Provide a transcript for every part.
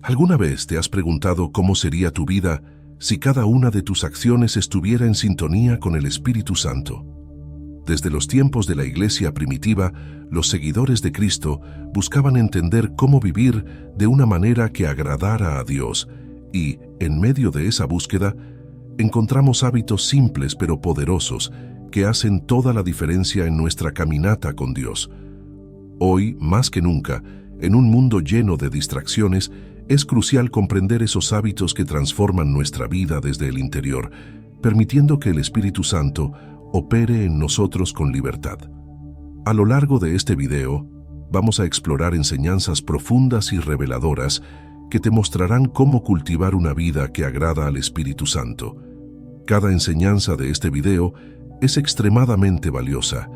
¿Alguna vez te has preguntado cómo sería tu vida si cada una de tus acciones estuviera en sintonía con el Espíritu Santo? Desde los tiempos de la Iglesia primitiva, los seguidores de Cristo buscaban entender cómo vivir de una manera que agradara a Dios y, en medio de esa búsqueda, encontramos hábitos simples pero poderosos que hacen toda la diferencia en nuestra caminata con Dios. Hoy, más que nunca, en un mundo lleno de distracciones, es crucial comprender esos hábitos que transforman nuestra vida desde el interior, permitiendo que el Espíritu Santo opere en nosotros con libertad. A lo largo de este video, vamos a explorar enseñanzas profundas y reveladoras que te mostrarán cómo cultivar una vida que agrada al Espíritu Santo. Cada enseñanza de este video es extremadamente valiosa,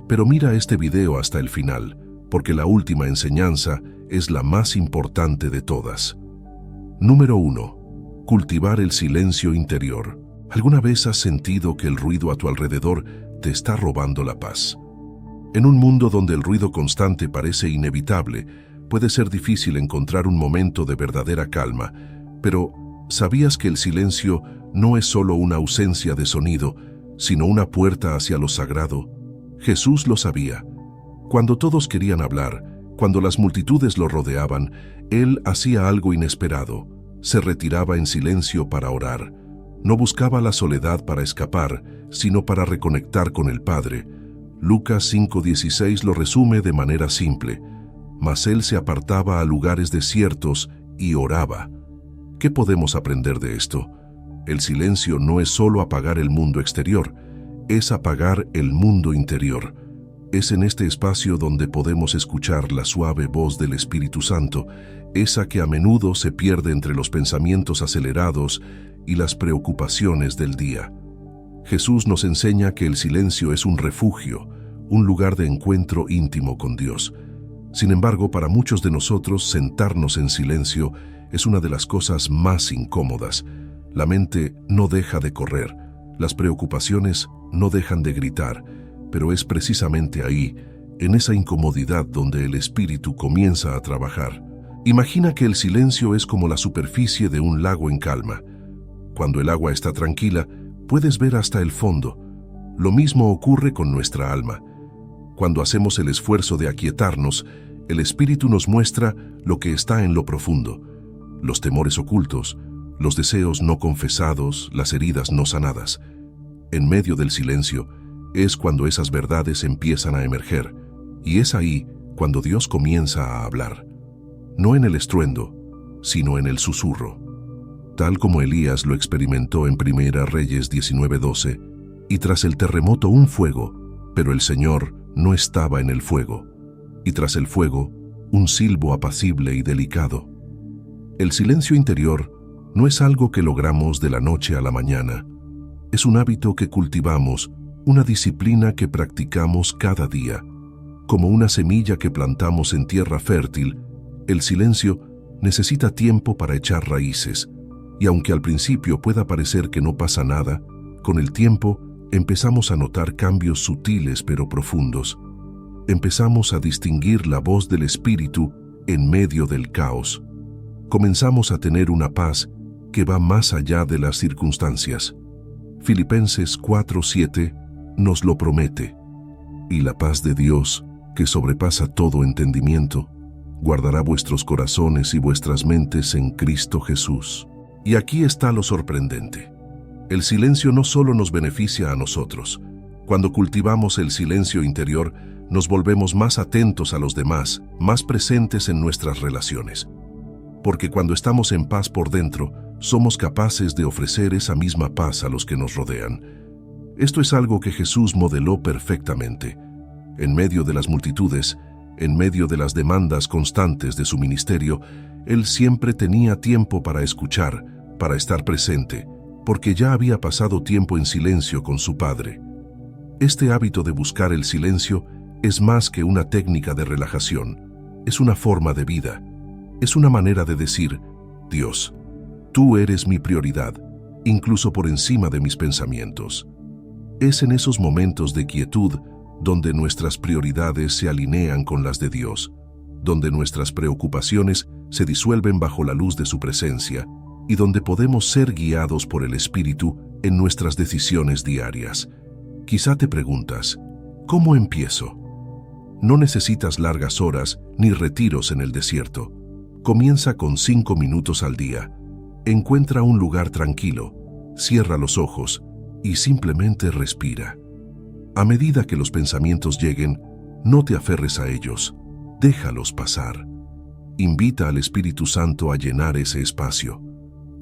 pero mira este video hasta el final, porque la última enseñanza es la más importante de todas. Número 1. Cultivar el silencio interior. ¿Alguna vez has sentido que el ruido a tu alrededor te está robando la paz? En un mundo donde el ruido constante parece inevitable, puede ser difícil encontrar un momento de verdadera calma, pero ¿sabías que el silencio no es solo una ausencia de sonido, sino una puerta hacia lo sagrado? Jesús lo sabía. Cuando todos querían hablar, cuando las multitudes lo rodeaban, Él hacía algo inesperado. Se retiraba en silencio para orar. No buscaba la soledad para escapar, sino para reconectar con el Padre. Lucas 5:16 lo resume de manera simple. Mas Él se apartaba a lugares desiertos y oraba. ¿Qué podemos aprender de esto? El silencio no es solo apagar el mundo exterior, es apagar el mundo interior. Es en este espacio donde podemos escuchar la suave voz del Espíritu Santo, esa que a menudo se pierde entre los pensamientos acelerados y las preocupaciones del día. Jesús nos enseña que el silencio es un refugio, un lugar de encuentro íntimo con Dios. Sin embargo, para muchos de nosotros, sentarnos en silencio es una de las cosas más incómodas. La mente no deja de correr, las preocupaciones no dejan de gritar, pero es precisamente ahí, en esa incomodidad, donde el espíritu comienza a trabajar. Imagina que el silencio es como la superficie de un lago en calma. Cuando el agua está tranquila, puedes ver hasta el fondo. Lo mismo ocurre con nuestra alma. Cuando hacemos el esfuerzo de aquietarnos, el espíritu nos muestra lo que está en lo profundo, los temores ocultos, los deseos no confesados, las heridas no sanadas. En medio del silencio, es cuando esas verdades empiezan a emerger, y es ahí cuando Dios comienza a hablar. No en el estruendo, sino en el susurro. Tal como Elías lo experimentó en Primera Reyes 19:12, y tras el terremoto un fuego, pero el Señor no estaba en el fuego, y tras el fuego un silbo apacible y delicado. El silencio interior no es algo que logramos de la noche a la mañana, es un hábito que cultivamos, una disciplina que practicamos cada día. Como una semilla que plantamos en tierra fértil, el silencio necesita tiempo para echar raíces, y aunque al principio pueda parecer que no pasa nada, con el tiempo empezamos a notar cambios sutiles pero profundos. Empezamos a distinguir la voz del Espíritu en medio del caos. Comenzamos a tener una paz que va más allá de las circunstancias. Filipenses 4:7 nos lo promete. Y la paz de Dios, que sobrepasa todo entendimiento, guardará vuestros corazones y vuestras mentes en Cristo Jesús. Y aquí está lo sorprendente. El silencio no solo nos beneficia a nosotros. Cuando cultivamos el silencio interior, nos volvemos más atentos a los demás, más presentes en nuestras relaciones. Porque cuando estamos en paz por dentro, somos capaces de ofrecer esa misma paz a los que nos rodean. Esto es algo que Jesús modeló perfectamente. En medio de las multitudes, en medio de las demandas constantes de su ministerio, Él siempre tenía tiempo para escuchar, para estar presente, porque ya había pasado tiempo en silencio con su Padre. Este hábito de buscar el silencio es más que una técnica de relajación, es una forma de vida, es una manera de decir: Dios, tú eres mi prioridad, incluso por encima de mis pensamientos. Es en esos momentos de quietud donde nuestras prioridades se alinean con las de Dios, donde nuestras preocupaciones se disuelven bajo la luz de su presencia y donde podemos ser guiados por el Espíritu en nuestras decisiones diarias. Quizá te preguntas, ¿cómo empiezo? No necesitas largas horas ni retiros en el desierto. Comienza con 5 minutos al día. Encuentra un lugar tranquilo, cierra los ojos y simplemente respira. A medida que los pensamientos lleguen, no te aferres a ellos, déjalos pasar. Invita al Espíritu Santo a llenar ese espacio.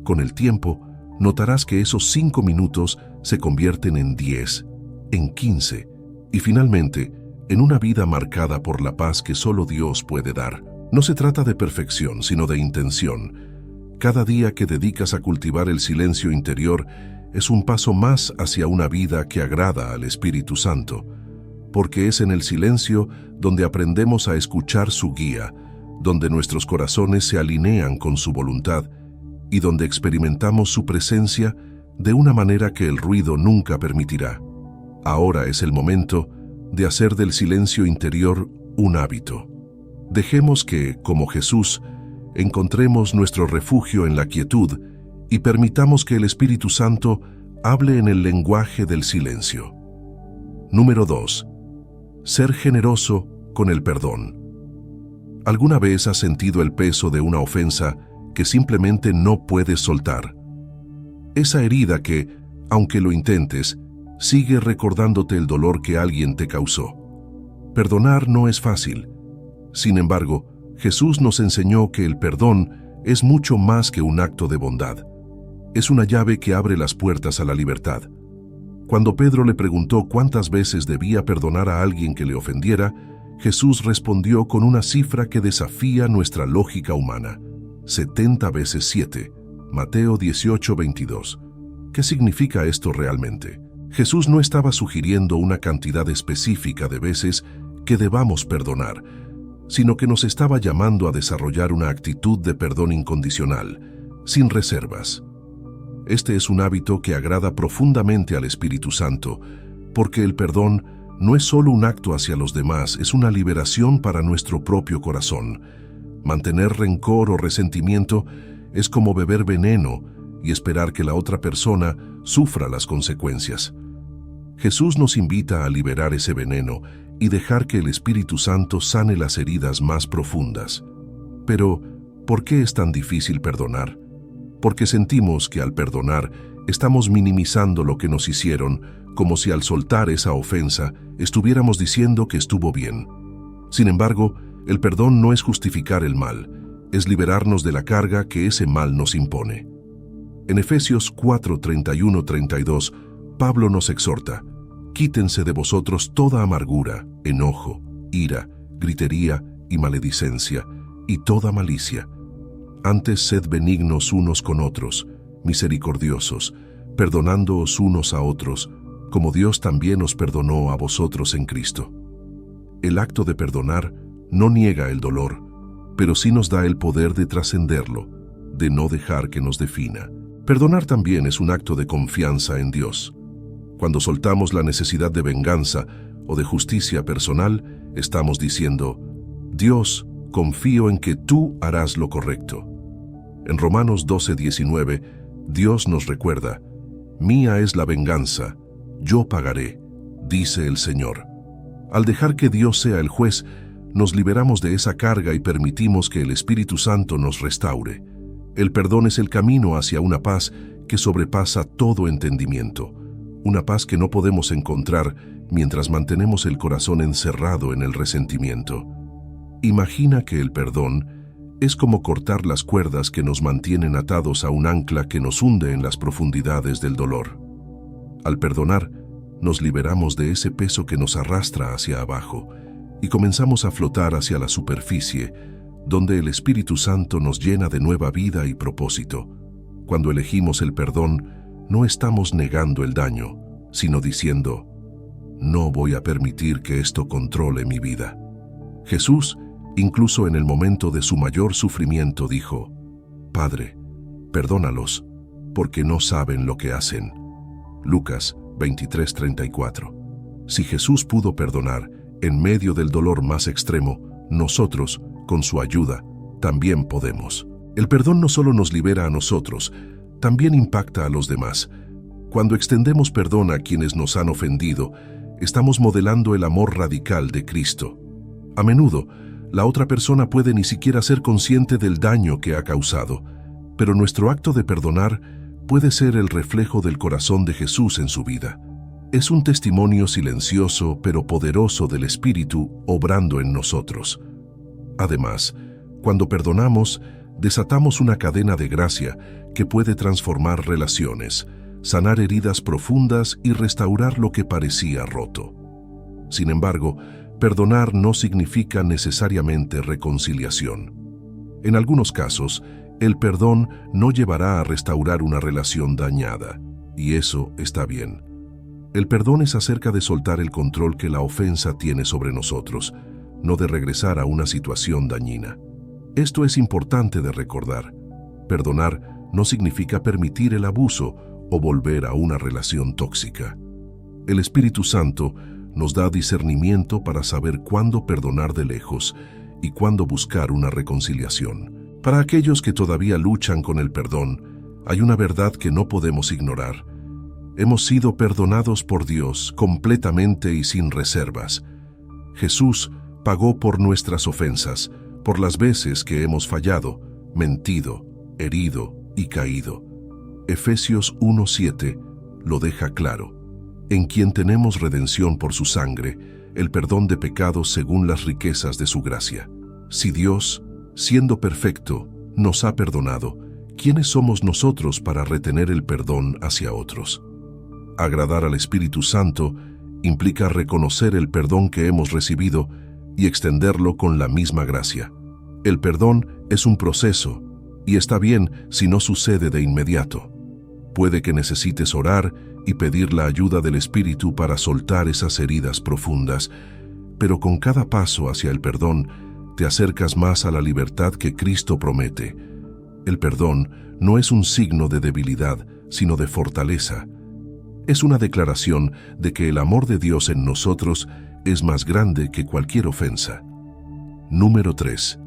Con el tiempo, notarás que esos 5 minutos se convierten en 10, en 15 y finalmente en una vida marcada por la paz que solo Dios puede dar. No se trata de perfección, sino de intención. Cada día que dedicas a cultivar el silencio interior es un paso más hacia una vida que agrada al Espíritu Santo, porque es en el silencio donde aprendemos a escuchar su guía, donde nuestros corazones se alinean con su voluntad y donde experimentamos su presencia de una manera que el ruido nunca permitirá. Ahora es el momento de hacer del silencio interior un hábito. Dejemos que, como Jesús, encontremos nuestro refugio en la quietud y permitamos que el Espíritu Santo hable en el lenguaje del silencio. Número 2. Ser generoso con el perdón. ¿Alguna vez has sentido el peso de una ofensa que simplemente no puedes soltar? Esa herida que, aunque lo intentes, sigue recordándote el dolor que alguien te causó. Perdonar no es fácil. Sin embargo, Jesús nos enseñó que el perdón es mucho más que un acto de bondad. Es una llave que abre las puertas a la libertad. Cuando Pedro le preguntó cuántas veces debía perdonar a alguien que le ofendiera, Jesús respondió con una cifra que desafía nuestra lógica humana: 70 veces 7, Mateo 18:22. ¿Qué significa esto realmente? Jesús no estaba sugiriendo una cantidad específica de veces que debamos perdonar, sino que nos estaba llamando a desarrollar una actitud de perdón incondicional, sin reservas. Este es un hábito que agrada profundamente al Espíritu Santo, porque el perdón no es solo un acto hacia los demás, es una liberación para nuestro propio corazón. Mantener rencor o resentimiento es como beber veneno y esperar que la otra persona sufra las consecuencias. Jesús nos invita a liberar ese veneno y dejar que el Espíritu Santo sane las heridas más profundas. Pero, ¿por qué es tan difícil perdonar? Porque sentimos que al perdonar estamos minimizando lo que nos hicieron, como si al soltar esa ofensa estuviéramos diciendo que estuvo bien. Sin embargo, el perdón no es justificar el mal, es liberarnos de la carga que ese mal nos impone. En Efesios 4:31-32, Pablo nos exhorta: quítense de vosotros toda amargura, enojo, ira, gritería y maledicencia, y toda malicia. Antes sed benignos unos con otros, misericordiosos, perdonándoos unos a otros, como Dios también os perdonó a vosotros en Cristo. El acto de perdonar no niega el dolor, pero sí nos da el poder de trascenderlo, de no dejar que nos defina. Perdonar también es un acto de confianza en Dios. Cuando soltamos la necesidad de venganza o de justicia personal, estamos diciendo: Dios, confío en que tú harás lo correcto. En Romanos 12:19, Dios nos recuerda: mía es la venganza, yo pagaré, dice el Señor. Al dejar que Dios sea el juez, nos liberamos de esa carga y permitimos que el Espíritu Santo nos restaure. El perdón es el camino hacia una paz que sobrepasa todo entendimiento, una paz que no podemos encontrar mientras mantenemos el corazón encerrado en el resentimiento. Imagina que el perdón es como cortar las cuerdas que nos mantienen atados a un ancla que nos hunde en las profundidades del dolor. Al perdonar, nos liberamos de ese peso que nos arrastra hacia abajo y comenzamos a flotar hacia la superficie, donde el Espíritu Santo nos llena de nueva vida y propósito. Cuando elegimos el perdón, no estamos negando el daño, sino diciendo: no voy a permitir que esto controle mi vida. Jesús, incluso en el momento de su mayor sufrimiento, dijo: Padre, perdónalos, porque no saben lo que hacen. Lucas 23:34. Si Jesús pudo perdonar en medio del dolor más extremo, nosotros, con su ayuda, también podemos. El perdón no solo nos libera a nosotros, también impacta a los demás. Cuando extendemos perdón a quienes nos han ofendido, estamos modelando el amor radical de Cristo. A menudo, la otra persona puede ni siquiera ser consciente del daño que ha causado, pero nuestro acto de perdonar puede ser el reflejo del corazón de Jesús en su vida. Es un testimonio silencioso pero poderoso del Espíritu obrando en nosotros. Además, cuando perdonamos, desatamos una cadena de gracia que puede transformar relaciones, sanar heridas profundas y restaurar lo que parecía roto. Sin embargo, perdonar no significa necesariamente reconciliación. En algunos casos, el perdón no llevará a restaurar una relación dañada, y eso está bien. El perdón es acerca de soltar el control que la ofensa tiene sobre nosotros, no de regresar a una situación dañina. Esto es importante de recordar. Perdonar no significa permitir el abuso o volver a una relación tóxica. El Espíritu Santo nos da discernimiento para saber cuándo perdonar de lejos y cuándo buscar una reconciliación. Para aquellos que todavía luchan con el perdón, hay una verdad que no podemos ignorar. Hemos sido perdonados por Dios completamente y sin reservas. Jesús pagó por nuestras ofensas, por las veces que hemos fallado, mentido, herido y caído. Efesios 1:7 lo deja claro. En quien tenemos redención por su sangre, el perdón de pecados según las riquezas de su gracia. Si Dios, siendo perfecto, nos ha perdonado, ¿quiénes somos nosotros para retener el perdón hacia otros? Agradar al Espíritu Santo implica reconocer el perdón que hemos recibido y extenderlo con la misma gracia. El perdón es un proceso, y está bien si no sucede de inmediato. Puede que necesites orar y pedir la ayuda del Espíritu para soltar esas heridas profundas, pero con cada paso hacia el perdón te acercas más a la libertad que Cristo promete. El perdón no es un signo de debilidad, sino de fortaleza. Es una declaración de que el amor de Dios en nosotros es más grande que cualquier ofensa. Número 3.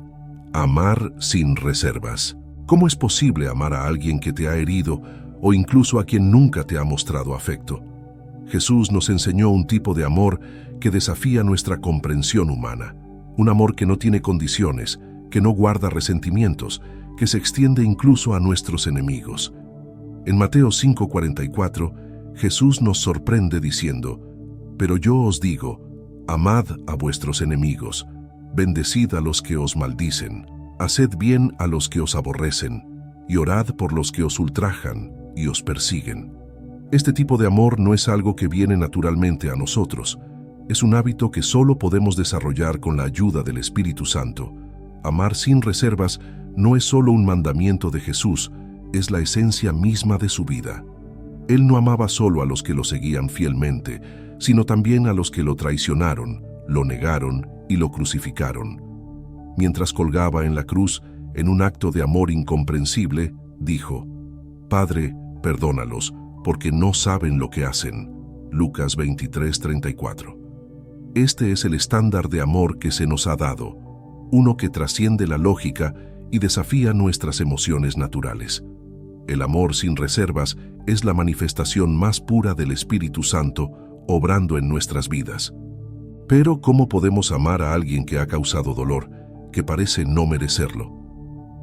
Amar sin reservas. ¿Cómo es posible amar a alguien que te ha herido o incluso a quien nunca te ha mostrado afecto? Jesús nos enseñó un tipo de amor que desafía nuestra comprensión humana. Un amor que no tiene condiciones, que no guarda resentimientos, que se extiende incluso a nuestros enemigos. En Mateo 5:44, Jesús nos sorprende diciendo: «Pero yo os digo, amad a vuestros enemigos, bendecid a los que os maldicen, haced bien a los que os aborrecen, y orad por los que os ultrajan y os persiguen». Este tipo de amor no es algo que viene naturalmente a nosotros. Es un hábito que solo podemos desarrollar con la ayuda del Espíritu Santo. Amar sin reservas no es solo un mandamiento de Jesús, es la esencia misma de su vida. Él no amaba solo a los que lo seguían fielmente, sino también a los que lo traicionaron, lo negaron y lo crucificaron. Mientras colgaba en la cruz, en un acto de amor incomprensible, dijo: «Padre, perdónalos, porque no saben lo que hacen». Lucas 23:34. Este es el estándar de amor que se nos ha dado, uno que trasciende la lógica y desafía nuestras emociones naturales. El amor sin reservas es la manifestación más pura del Espíritu Santo obrando en nuestras vidas. Pero, ¿cómo podemos amar a alguien que ha causado dolor, que parece no merecerlo?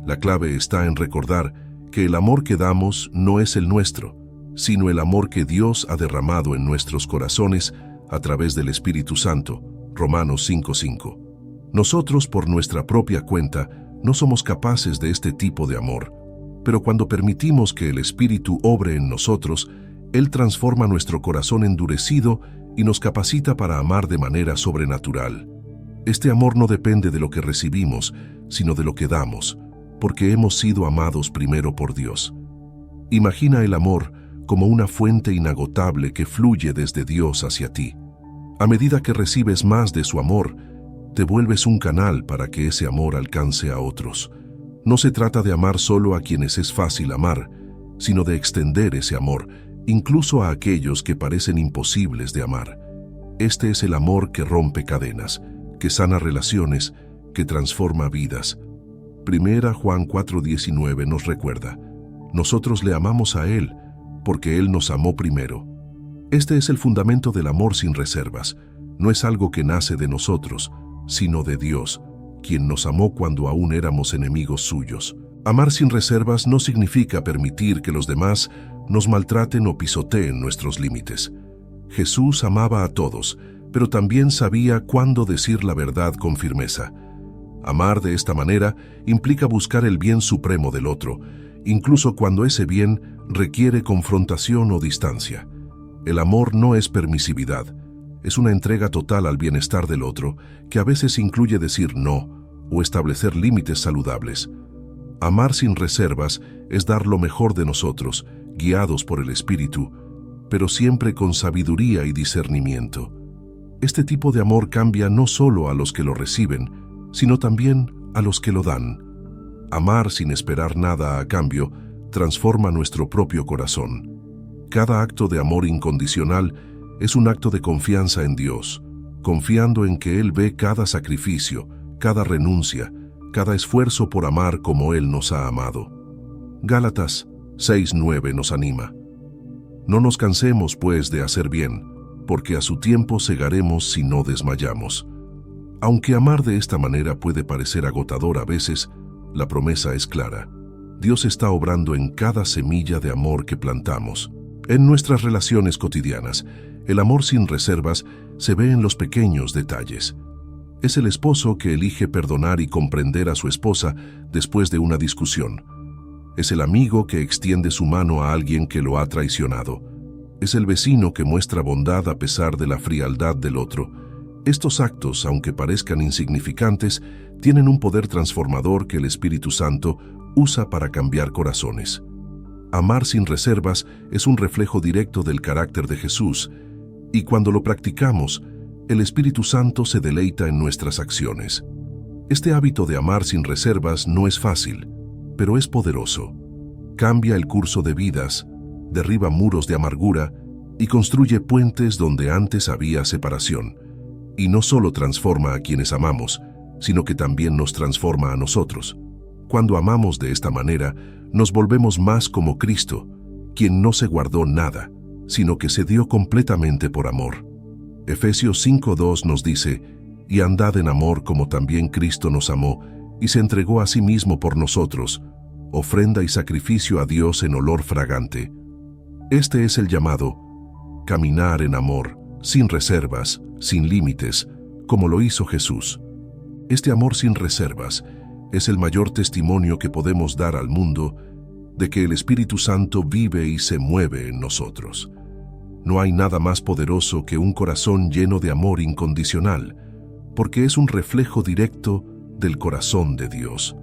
La clave está en recordar que el amor que damos no es el nuestro, sino el amor que Dios ha derramado en nuestros corazones a través del Espíritu Santo. Romanos 5:5. Nosotros, por nuestra propia cuenta, no somos capaces de este tipo de amor, pero cuando permitimos que el Espíritu obre en nosotros, Él transforma nuestro corazón endurecido y nos capacita para amar de manera sobrenatural. Este amor no depende de lo que recibimos, sino de lo que damos, porque hemos sido amados primero por Dios. Imagina el amor como una fuente inagotable que fluye desde Dios hacia ti. A medida que recibes más de su amor, te vuelves un canal para que ese amor alcance a otros. No se trata de amar solo a quienes es fácil amar, sino de extender ese amor, incluso a aquellos que parecen imposibles de amar. Este es el amor que rompe cadenas, que sana relaciones, que transforma vidas. Primera Juan 4:19 nos recuerda: nosotros le amamos a Él porque Él nos amó primero. Este es el fundamento del amor sin reservas. No es algo que nace de nosotros, sino de Dios, quien nos amó cuando aún éramos enemigos suyos. Amar sin reservas no significa permitir que los demás nos maltraten o pisoteen nuestros límites. Jesús amaba a todos, pero también sabía cuándo decir la verdad con firmeza. Amar de esta manera implica buscar el bien supremo del otro, incluso cuando ese bien requiere confrontación o distancia. El amor no es permisividad, es una entrega total al bienestar del otro, que a veces incluye decir no o establecer límites saludables. Amar sin reservas es dar lo mejor de nosotros, guiados por el Espíritu, pero siempre con sabiduría y discernimiento. Este tipo de amor cambia no solo a los que lo reciben, sino también a los que lo dan. Amar sin esperar nada a cambio transforma nuestro propio corazón. Cada acto de amor incondicional es un acto de confianza en Dios, confiando en que Él ve cada sacrificio, cada renuncia, cada esfuerzo por amar como Él nos ha amado. Gálatas 6:9 nos anima: no nos cansemos, pues, de hacer bien, porque a su tiempo segaremos si no desmayamos. Aunque amar de esta manera puede parecer agotador a veces, la promesa es clara. Dios está obrando en cada semilla de amor que plantamos. En nuestras relaciones cotidianas, el amor sin reservas se ve en los pequeños detalles. Es el esposo que elige perdonar y comprender a su esposa después de una discusión. Es el amigo que extiende su mano a alguien que lo ha traicionado. Es el vecino que muestra bondad a pesar de la frialdad del otro. Estos actos, aunque parezcan insignificantes, tienen un poder transformador que el Espíritu Santo usa para cambiar corazones. Amar sin reservas es un reflejo directo del carácter de Jesús, y cuando lo practicamos, el Espíritu Santo se deleita en nuestras acciones. Este hábito de amar sin reservas no es fácil, pero es poderoso. Cambia el curso de vidas, derriba muros de amargura y construye puentes donde antes había separación. Y no solo transforma a quienes amamos, sino que también nos transforma a nosotros. Cuando amamos de esta manera, nos volvemos más como Cristo, quien no se guardó nada, sino que se dio completamente por amor. Efesios 5:2 nos dice: y andad en amor como también Cristo nos amó, y se entregó a sí mismo por nosotros, ofrenda y sacrificio a Dios en olor fragante. Este es el llamado: caminar en amor, sin reservas, sin límites, como lo hizo Jesús. Este amor sin reservas es el mayor testimonio que podemos dar al mundo de que el Espíritu Santo vive y se mueve en nosotros. No hay nada más poderoso que un corazón lleno de amor incondicional, porque es un reflejo directo del corazón de Dios.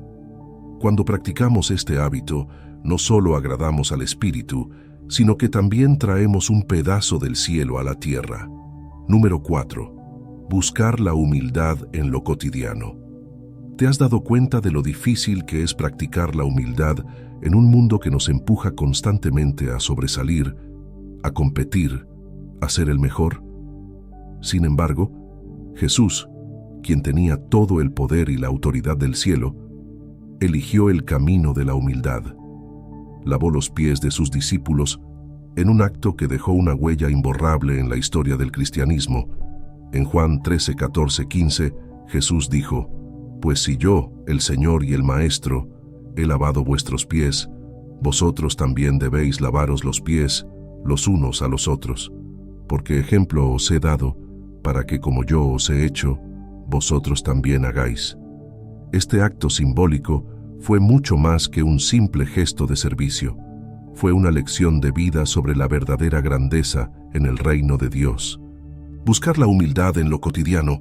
Cuando practicamos este hábito, no solo agradamos al Espíritu, sino que también traemos un pedazo del cielo a la tierra. Número 4. Buscar la humildad en lo cotidiano. ¿Te has dado cuenta de lo difícil que es practicar la humildad en un mundo que nos empuja constantemente a sobresalir, a competir, a ser el mejor? Sin embargo, Jesús, quien tenía todo el poder y la autoridad del cielo, eligió el camino de la humildad. Lavó los pies de sus discípulos en un acto que dejó una huella imborrable en la historia del cristianismo. En Juan 13, 14, 15, Jesús dijo: pues si yo, el Señor y el Maestro, he lavado vuestros pies, vosotros también debéis lavaros los pies los unos a los otros, porque ejemplo os he dado, para que como yo os he hecho, vosotros también hagáis. Este acto simbólico fue mucho más que un simple gesto de servicio. Fue una lección de vida sobre la verdadera grandeza en el reino de Dios. Buscar la humildad en lo cotidiano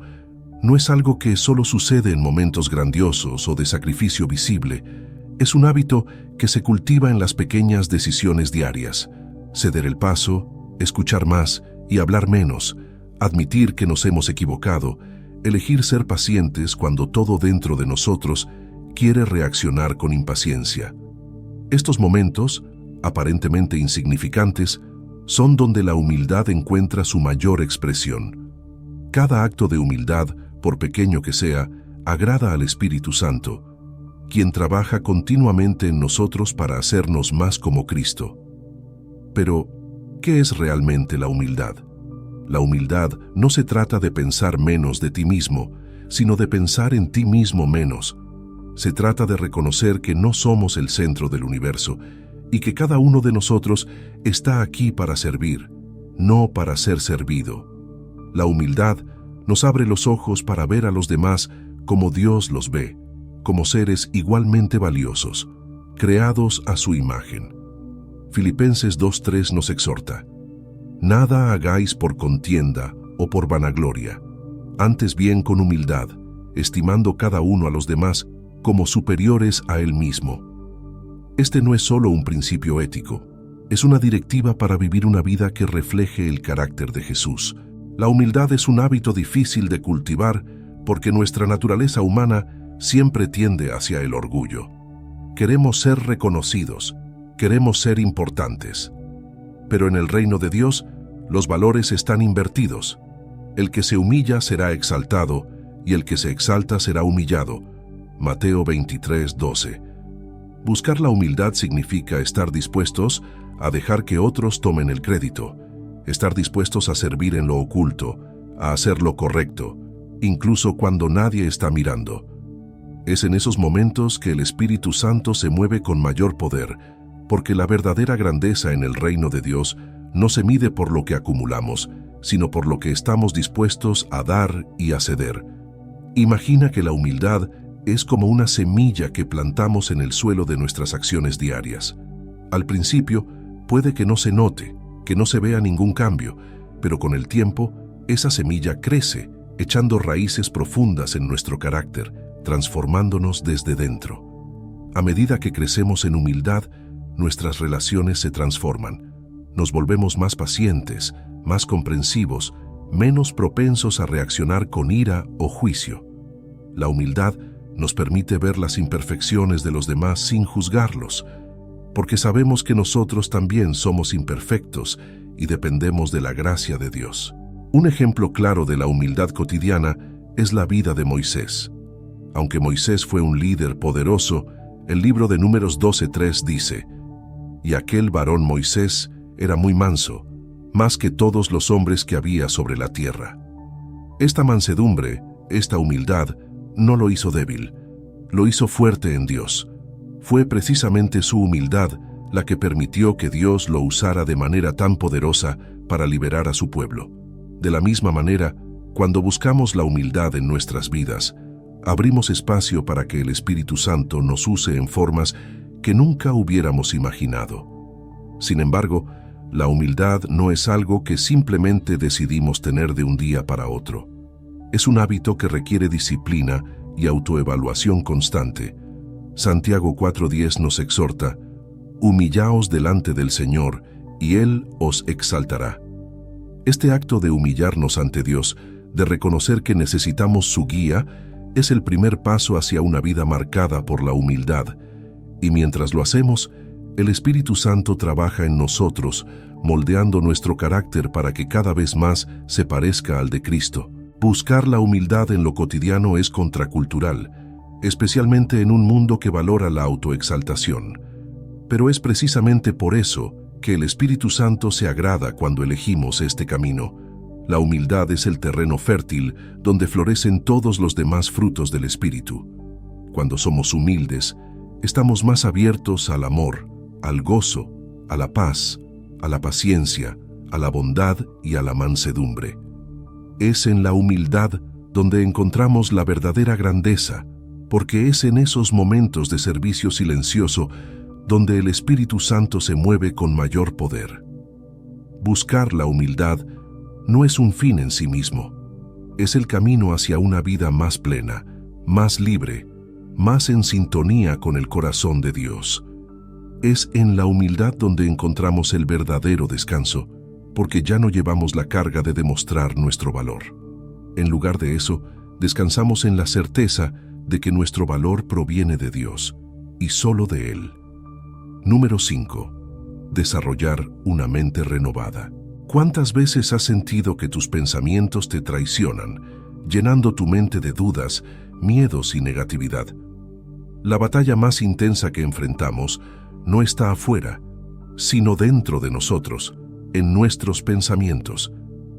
no es algo que solo sucede en momentos grandiosos o de sacrificio visible. Es un hábito que se cultiva en las pequeñas decisiones diarias. Ceder el paso, escuchar más y hablar menos, admitir que nos hemos equivocado, elegir ser pacientes cuando todo dentro de nosotros quiere reaccionar con impaciencia. Estos momentos, aparentemente insignificantes, son donde la humildad encuentra su mayor expresión. Cada acto de humildad, por pequeño que sea, agrada al Espíritu Santo. quien trabaja continuamente en nosotros para hacernos más como Cristo. Pero, ¿qué es realmente la humildad? La humildad no se trata de pensar menos de ti mismo, sino de pensar en ti mismo menos. Se trata de reconocer que no somos el centro del universo y que cada uno de nosotros está aquí para servir, no para ser servido. La humildad nos abre los ojos para ver a los demás como Dios los ve, como seres igualmente valiosos, creados a su imagen. Filipenses 2:3 nos exhorta: nada hagáis por contienda o por vanagloria, antes bien con humildad, estimando cada uno a los demás como superiores a él mismo. Este no es solo un principio ético, es una directiva para vivir una vida que refleje el carácter de Jesús. La humildad es un hábito difícil de cultivar porque nuestra naturaleza humana siempre tiende hacia el orgullo. Queremos ser reconocidos, queremos ser importantes. Pero en el reino de Dios, los valores están invertidos. El que se humilla será exaltado, y el que se exalta será humillado. Mateo 23:12. Buscar la humildad significa estar dispuestos a dejar que otros tomen el crédito, estar dispuestos a servir en lo oculto, a hacer lo correcto, incluso cuando nadie está mirando. Es en esos momentos que el Espíritu Santo se mueve con mayor poder, porque la verdadera grandeza en el reino de Dios no se mide por lo que acumulamos, sino por lo que estamos dispuestos a dar y a ceder. Imagina que la humildad es como una semilla que plantamos en el suelo de nuestras acciones diarias. Al principio, puede que no se note, que no se vea ningún cambio, pero con el tiempo, esa semilla crece, echando raíces profundas en nuestro carácter, transformándonos desde dentro. A medida que crecemos en humildad, nuestras relaciones se transforman. Nos volvemos más pacientes, más comprensivos, menos propensos a reaccionar con ira o juicio. La humildad nos permite ver las imperfecciones de los demás sin juzgarlos, porque sabemos que nosotros también somos imperfectos y dependemos de la gracia de Dios. Un ejemplo claro de la humildad cotidiana es la vida de Moisés. Aunque Moisés fue un líder poderoso, el libro de Números 12:3 dice: «Y aquel varón Moisés era muy manso, más que todos los hombres que había sobre la tierra». Esta mansedumbre, esta humildad, no lo hizo débil, lo hizo fuerte en Dios. Fue precisamente su humildad la que permitió que Dios lo usara de manera tan poderosa para liberar a su pueblo. De la misma manera, cuando buscamos la humildad en nuestras vidas, abrimos espacio para que el Espíritu Santo nos use en formas que nunca hubiéramos imaginado. Sin embargo, la humildad no es algo que simplemente decidimos tener de un día para otro. Es un hábito que requiere disciplina y autoevaluación constante. Santiago 4:10 nos exhorta: «Humillaos delante del Señor, y Él os exaltará». Este acto de humillarnos ante Dios, de reconocer que necesitamos su guía, es el primer paso hacia una vida marcada por la humildad. Y mientras lo hacemos, el Espíritu Santo trabaja en nosotros, moldeando nuestro carácter para que cada vez más se parezca al de Cristo. Buscar la humildad en lo cotidiano es contracultural, especialmente en un mundo que valora la autoexaltación. Pero es precisamente por eso que el Espíritu Santo se agrada cuando elegimos este camino. La humildad es el terreno fértil donde florecen todos los demás frutos del Espíritu. Cuando somos humildes, estamos más abiertos al amor, al gozo, a la paz, a la paciencia, a la bondad y a la mansedumbre. Es en la humildad donde encontramos la verdadera grandeza, porque es en esos momentos de servicio silencioso donde el Espíritu Santo se mueve con mayor poder. Buscar la humildad no es un fin en sí mismo, es el camino hacia una vida más plena, más libre, más en sintonía con el corazón de Dios. Es en la humildad donde encontramos el verdadero descanso, porque ya no llevamos la carga de demostrar nuestro valor. En lugar de eso, descansamos en la certeza de que nuestro valor proviene de Dios, y solo de Él. Número 5. Desarrollar una mente renovada. ¿Cuántas veces has sentido que tus pensamientos te traicionan, llenando tu mente de dudas, miedos y negatividad? La batalla más intensa que enfrentamos no está afuera, sino dentro de nosotros, en nuestros pensamientos.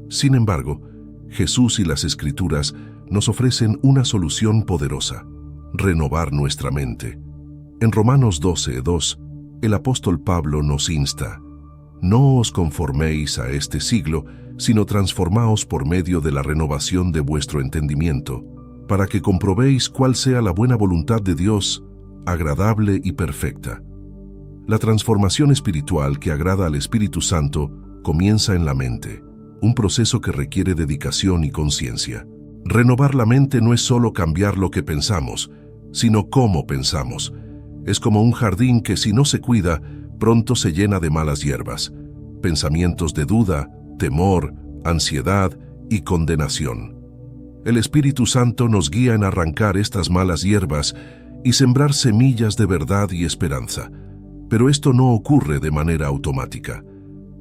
Sin embargo, Jesús y las Escrituras nos ofrecen una solución poderosa: renovar nuestra mente. En Romanos 12:2, el apóstol Pablo nos insta: no os conforméis a este siglo, sino transformaos por medio de la renovación de vuestro entendimiento, para que comprobéis cuál sea la buena voluntad de Dios, agradable y perfecta. La transformación espiritual que agrada al Espíritu Santo comienza en la mente, un proceso que requiere dedicación y conciencia. Renovar la mente no es solo cambiar lo que pensamos, sino cómo pensamos. Es como un jardín que, si no se cuida, pronto se llena de malas hierbas, pensamientos de duda, temor, ansiedad y condenación. El Espíritu Santo nos guía en arrancar estas malas hierbas y sembrar semillas de verdad y esperanza. Pero esto no ocurre de manera automática.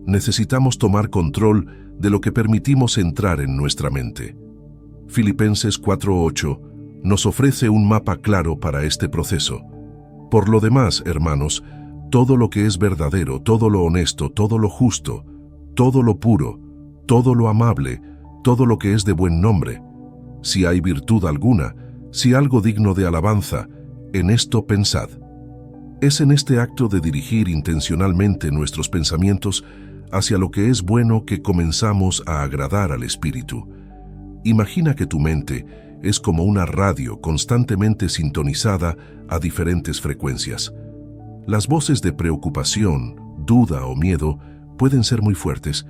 Necesitamos tomar control de lo que permitimos entrar en nuestra mente. Filipenses 4:8 nos ofrece un mapa claro para este proceso. Por lo demás, hermanos, todo lo que es verdadero, todo lo honesto, todo lo justo, todo lo puro, todo lo amable, todo lo que es de buen nombre, si hay virtud alguna, si algo digno de alabanza, en esto pensad. Es en este acto de dirigir intencionalmente nuestros pensamientos hacia lo que es bueno que comenzamos a agradar al Espíritu. Imagina que tu mente es como una radio constantemente sintonizada a diferentes frecuencias. Las voces de preocupación, duda o miedo pueden ser muy fuertes,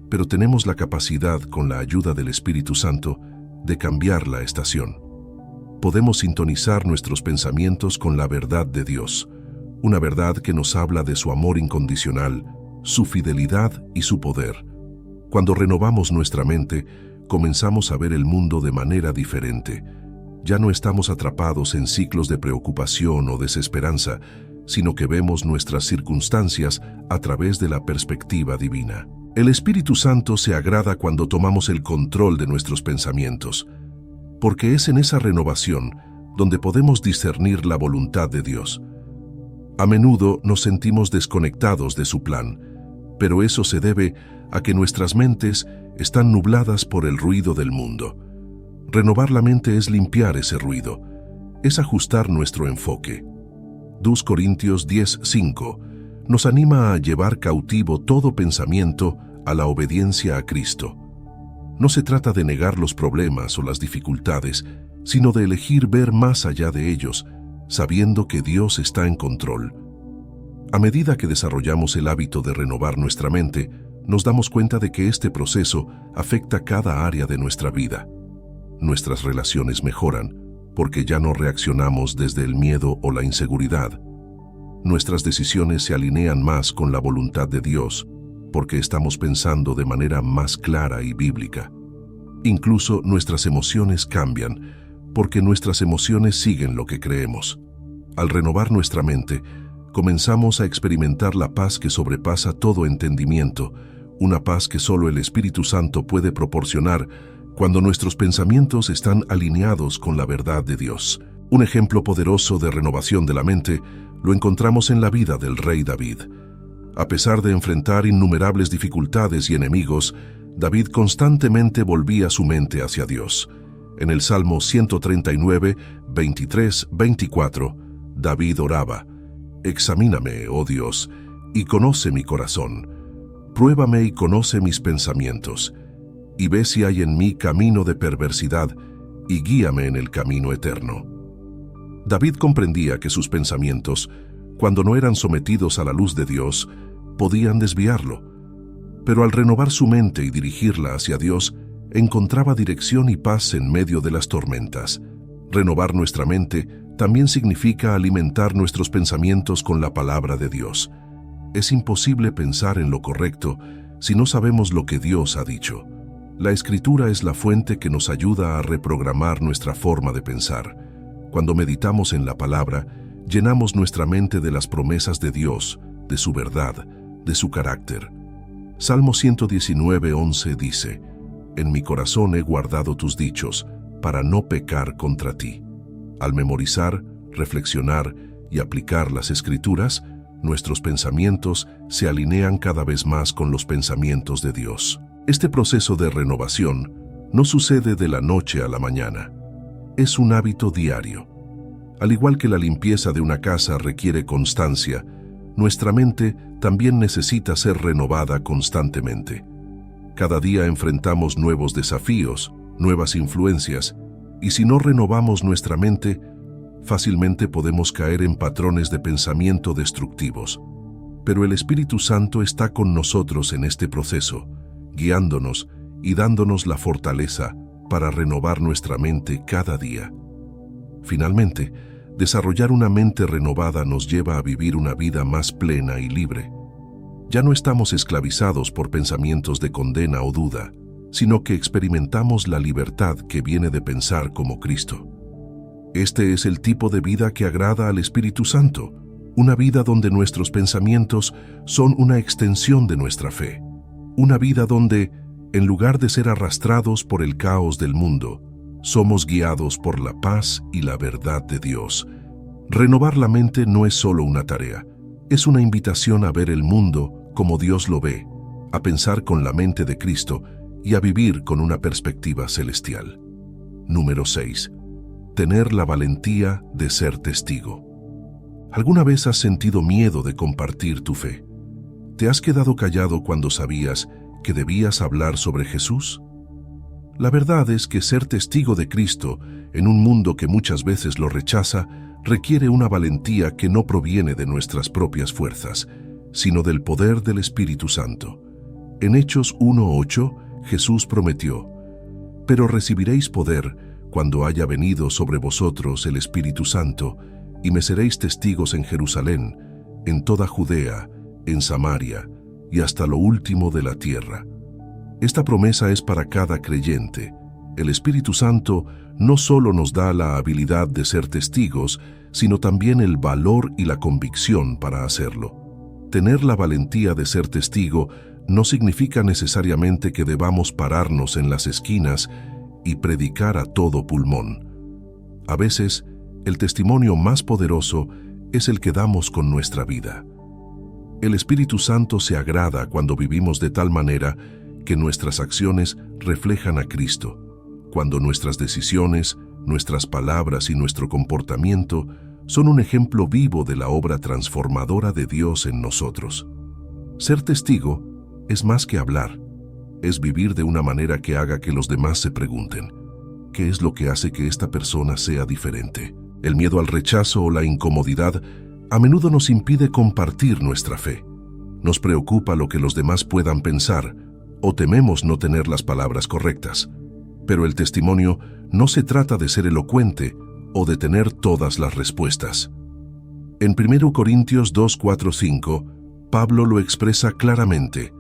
pero tenemos la capacidad, con la ayuda del Espíritu Santo, de cambiar la estación. Podemos sintonizar nuestros pensamientos con la verdad de Dios, una verdad que nos habla de su amor incondicional, su fidelidad y su poder. Cuando renovamos nuestra mente, comenzamos a ver el mundo de manera diferente. Ya no estamos atrapados en ciclos de preocupación o desesperanza, sino que vemos nuestras circunstancias a través de la perspectiva divina. El Espíritu Santo se agrada cuando tomamos el control de nuestros pensamientos, porque es en esa renovación donde podemos discernir la voluntad de Dios. A menudo nos sentimos desconectados de su plan, pero eso se debe a que nuestras mentes están nubladas por el ruido del mundo. Renovar la mente es limpiar ese ruido, es ajustar nuestro enfoque. 2 Corintios 10:5 nos anima a llevar cautivo todo pensamiento a la obediencia a Cristo. No se trata de negar los problemas o las dificultades, sino de elegir ver más allá de ellos, sabiendo que Dios está en control. A medida que desarrollamos el hábito de renovar nuestra mente, nos damos cuenta de que este proceso afecta cada área de nuestra vida. Nuestras relaciones mejoran, porque ya no reaccionamos desde el miedo o la inseguridad. Nuestras decisiones se alinean más con la voluntad de Dios, porque estamos pensando de manera más clara y bíblica. Incluso nuestras emociones cambian, porque nuestras emociones siguen lo que creemos. Al renovar nuestra mente, comenzamos a experimentar la paz que sobrepasa todo entendimiento, una paz que solo el Espíritu Santo puede proporcionar cuando nuestros pensamientos están alineados con la verdad de Dios. Un ejemplo poderoso de renovación de la mente lo encontramos en la vida del rey David. A pesar de enfrentar innumerables dificultades y enemigos, David constantemente volvía su mente hacia Dios. En el Salmo 139, 23, 24, David oraba: «Examíname, oh Dios, y conoce mi corazón. Pruébame y conoce mis pensamientos, y ve si hay en mí camino de perversidad, y guíame en el camino eterno». David comprendía que sus pensamientos, cuando no eran sometidos a la luz de Dios, podían desviarlo. Pero al renovar su mente y dirigirla hacia Dios, encontraba dirección y paz en medio de las tormentas. Renovar nuestra mente también significa alimentar nuestros pensamientos con la palabra de Dios. Es imposible pensar en lo correcto si no sabemos lo que Dios ha dicho. La Escritura es la fuente que nos ayuda a reprogramar nuestra forma de pensar. Cuando meditamos en la palabra, llenamos nuestra mente de las promesas de Dios, de su verdad, de su carácter. Salmo 119:11 dice: «En mi corazón he guardado tus dichos, para no pecar contra ti». Al memorizar, reflexionar y aplicar las Escrituras, nuestros pensamientos se alinean cada vez más con los pensamientos de Dios. Este proceso de renovación no sucede de la noche a la mañana. Es un hábito diario. Al igual que la limpieza de una casa requiere constancia, nuestra mente también necesita ser renovada constantemente. Cada día enfrentamos nuevos desafíos, nuevas influencias, y si no renovamos nuestra mente, fácilmente podemos caer en patrones de pensamiento destructivos. Pero el Espíritu Santo está con nosotros en este proceso, guiándonos y dándonos la fortaleza para renovar nuestra mente cada día. Finalmente, desarrollar una mente renovada nos lleva a vivir una vida más plena y libre. Ya no estamos esclavizados por pensamientos de condena o duda, sino que experimentamos la libertad que viene de pensar como Cristo. Este es el tipo de vida que agrada al Espíritu Santo, una vida donde nuestros pensamientos son una extensión de nuestra fe, una vida donde, en lugar de ser arrastrados por el caos del mundo, somos guiados por la paz y la verdad de Dios. Renovar la mente no es solo una tarea, es una invitación a ver el mundo como Dios lo ve, a pensar con la mente de Cristo y a vivir con una perspectiva celestial. Número 6. Tener la valentía de ser testigo. ¿Alguna vez has sentido miedo de compartir tu fe? ¿Te has quedado callado cuando sabías que debías hablar sobre Jesús? La verdad es que ser testigo de Cristo en un mundo que muchas veces lo rechaza requiere una valentía que no proviene de nuestras propias fuerzas, sino del poder del Espíritu Santo. En Hechos 1:8, Jesús prometió: «Pero recibiréis poder cuando haya venido sobre vosotros el Espíritu Santo, y me seréis testigos en Jerusalén, en toda Judea, en Samaria y hasta lo último de la tierra». Esta promesa es para cada creyente. El Espíritu Santo no solo nos da la habilidad de ser testigos, sino también el valor y la convicción para hacerlo. Tener la valentía de ser testigo no significa necesariamente que debamos pararnos en las esquinas y predicar a todo pulmón. A veces, el testimonio más poderoso es el que damos con nuestra vida. El Espíritu Santo se agrada cuando vivimos de tal manera que nuestras acciones reflejan a Cristo, cuando nuestras decisiones, nuestras palabras y nuestro comportamiento son un ejemplo vivo de la obra transformadora de Dios en nosotros. Ser testigo es más que hablar, es vivir de una manera que haga que los demás se pregunten: ¿qué es lo que hace que esta persona sea diferente? El miedo al rechazo o la incomodidad a menudo nos impide compartir nuestra fe. Nos preocupa lo que los demás puedan pensar, o tememos no tener las palabras correctas. Pero el testimonio no se trata de ser elocuente o de tener todas las respuestas. En 1 Corintios 2:4-5, Pablo lo expresa claramente: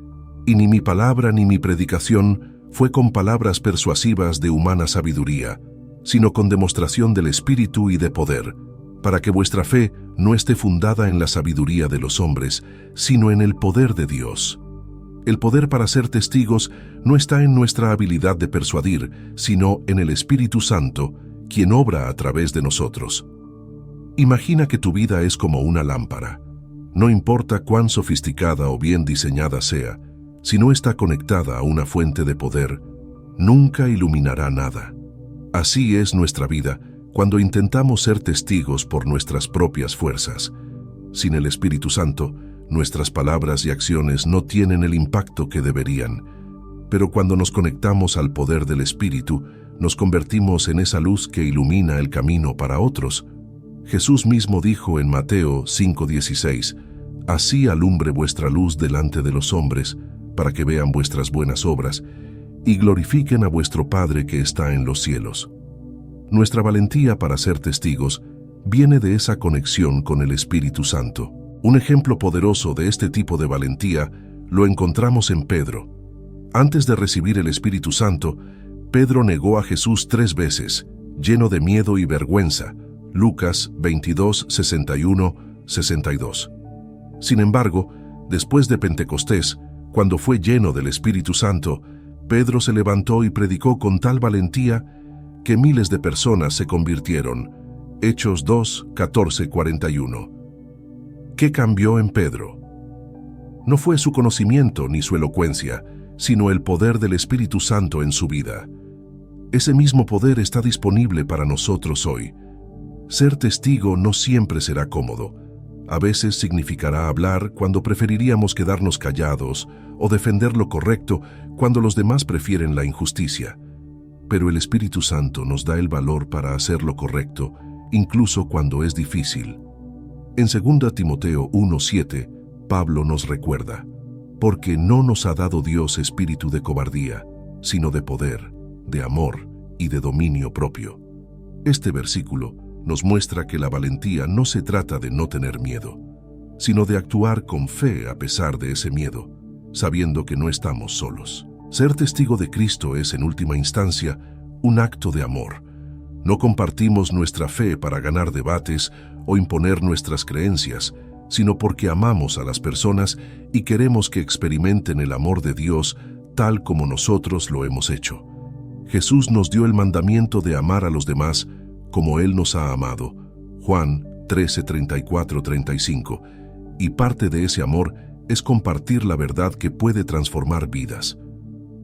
«Y ni mi palabra ni mi predicación fue con palabras persuasivas de humana sabiduría, sino con demostración del Espíritu y de poder, para que vuestra fe no esté fundada en la sabiduría de los hombres, sino en el poder de Dios». El poder para ser testigos no está en nuestra habilidad de persuadir, sino en el Espíritu Santo, quien obra a través de nosotros. Imagina que tu vida es como una lámpara. No importa cuán sofisticada o bien diseñada sea, si no está conectada a una fuente de poder, nunca iluminará nada. Así es nuestra vida cuando intentamos ser testigos por nuestras propias fuerzas. Sin el Espíritu Santo, nuestras palabras y acciones no tienen el impacto que deberían, pero cuando nos conectamos al poder del Espíritu, nos convertimos en esa luz que ilumina el camino para otros. Jesús mismo dijo en Mateo 5:16: «Así alumbre vuestra luz delante de los hombres, para que vean vuestras buenas obras y glorifiquen a vuestro Padre que está en los cielos». Nuestra valentía para ser testigos viene de esa conexión con el Espíritu Santo. Un ejemplo poderoso de este tipo de valentía lo encontramos en Pedro. Antes de recibir el Espíritu Santo, Pedro negó a Jesús 3 veces, lleno de miedo y vergüenza. Lucas 22:61-62. Sin embargo, después de Pentecostés, cuando fue lleno del Espíritu Santo, Pedro se levantó y predicó con tal valentía que miles de personas se convirtieron, Hechos 2, 14-41. ¿Qué cambió en Pedro? No fue su conocimiento ni su elocuencia, sino el poder del Espíritu Santo en su vida. Ese mismo poder está disponible para nosotros hoy. Ser testigo no siempre será cómodo. A veces significará hablar cuando preferiríamos quedarnos callados o defender lo correcto cuando los demás prefieren la injusticia. Pero el Espíritu Santo nos da el valor para hacer lo correcto, incluso cuando es difícil. En 2 Timoteo 1:7, Pablo nos recuerda: porque no nos ha dado Dios espíritu de cobardía, sino de poder, de amor y de dominio propio. Este versículo nos muestra que la valentía no se trata de no tener miedo, sino de actuar con fe a pesar de ese miedo, sabiendo que no estamos solos. Ser testigo de Cristo es, en última instancia, un acto de amor. No compartimos nuestra fe para ganar debates o imponer nuestras creencias, sino porque amamos a las personas y queremos que experimenten el amor de Dios tal como nosotros lo hemos hecho. Jesús nos dio el mandamiento de amar a los demás como Él nos ha amado, Juan 13:34-35, y parte de ese amor es compartir la verdad que puede transformar vidas.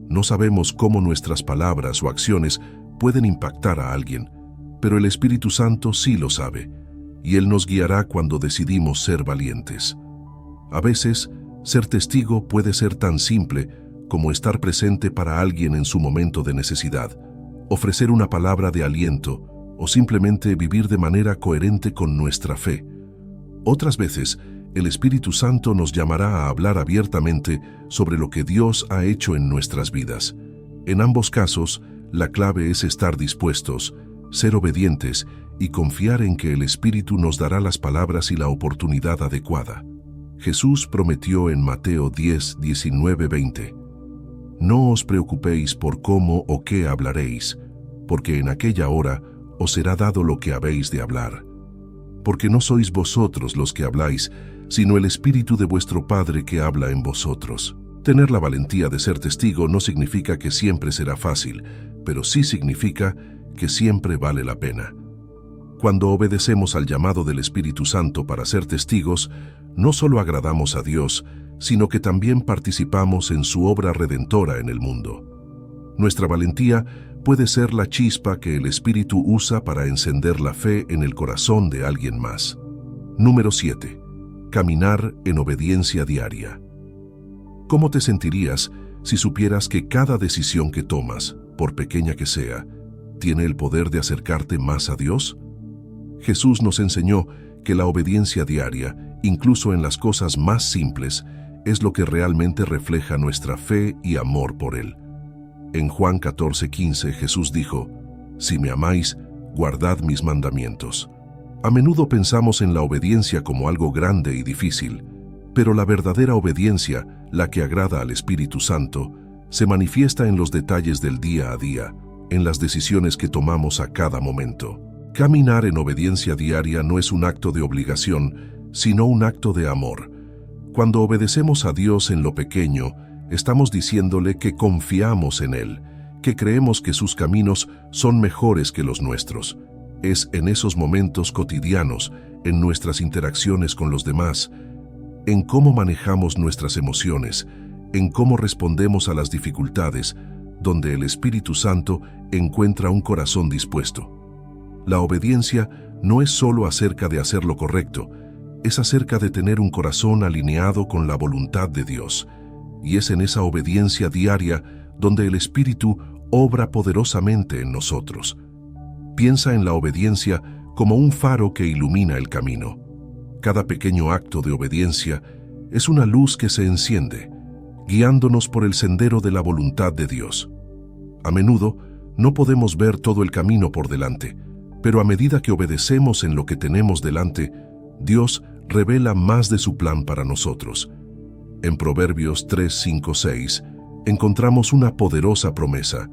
No sabemos cómo nuestras palabras o acciones pueden impactar a alguien, pero el Espíritu Santo sí lo sabe, y Él nos guiará cuando decidimos ser valientes. A veces, ser testigo puede ser tan simple como estar presente para alguien en su momento de necesidad, ofrecer una palabra de aliento o simplemente vivir de manera coherente con nuestra fe. Otras veces, el Espíritu Santo nos llamará a hablar abiertamente sobre lo que Dios ha hecho en nuestras vidas. En ambos casos, la clave es estar dispuestos, ser obedientes y confiar en que el Espíritu nos dará las palabras y la oportunidad adecuada. Jesús prometió en Mateo 10, 19, 20: no os preocupéis por cómo o qué hablaréis, porque en aquella hora os será dado lo que habéis de hablar. Porque no sois vosotros los que habláis, sino el Espíritu de vuestro Padre que habla en vosotros. Tener la valentía de ser testigo no significa que siempre será fácil, pero sí significa que siempre vale la pena. Cuando obedecemos al llamado del Espíritu Santo para ser testigos, no solo agradamos a Dios, sino que también participamos en su obra redentora en el mundo. Nuestra valentía puede ser la chispa que el Espíritu usa para encender la fe en el corazón de alguien más. Número 7. Caminar en obediencia diaria. ¿Cómo te sentirías si supieras que cada decisión que tomas, por pequeña que sea, tiene el poder de acercarte más a Dios? Jesús nos enseñó que la obediencia diaria, incluso en las cosas más simples, es lo que realmente refleja nuestra fe y amor por Él. En Juan 14:15 Jesús dijo: si me amáis, guardad mis mandamientos. A menudo pensamos en la obediencia como algo grande y difícil, pero la verdadera obediencia, la que agrada al Espíritu Santo, se manifiesta en los detalles del día a día, en las decisiones que tomamos a cada momento. Caminar en obediencia diaria no es un acto de obligación, sino un acto de amor. Cuando obedecemos a Dios en lo pequeño, estamos diciéndole que confiamos en Él, que creemos que sus caminos son mejores que los nuestros. Es en esos momentos cotidianos, en nuestras interacciones con los demás, en cómo manejamos nuestras emociones, en cómo respondemos a las dificultades, donde el Espíritu Santo encuentra un corazón dispuesto. La obediencia no es solo acerca de hacer lo correcto, es acerca de tener un corazón alineado con la voluntad de Dios. Y es en esa obediencia diaria donde el Espíritu obra poderosamente en nosotros. Piensa en la obediencia como un faro que ilumina el camino. Cada pequeño acto de obediencia es una luz que se enciende, guiándonos por el sendero de la voluntad de Dios. A menudo no podemos ver todo el camino por delante, pero a medida que obedecemos en lo que tenemos delante, Dios revela más de su plan para nosotros. En Proverbios 3:5-6 encontramos una poderosa promesa: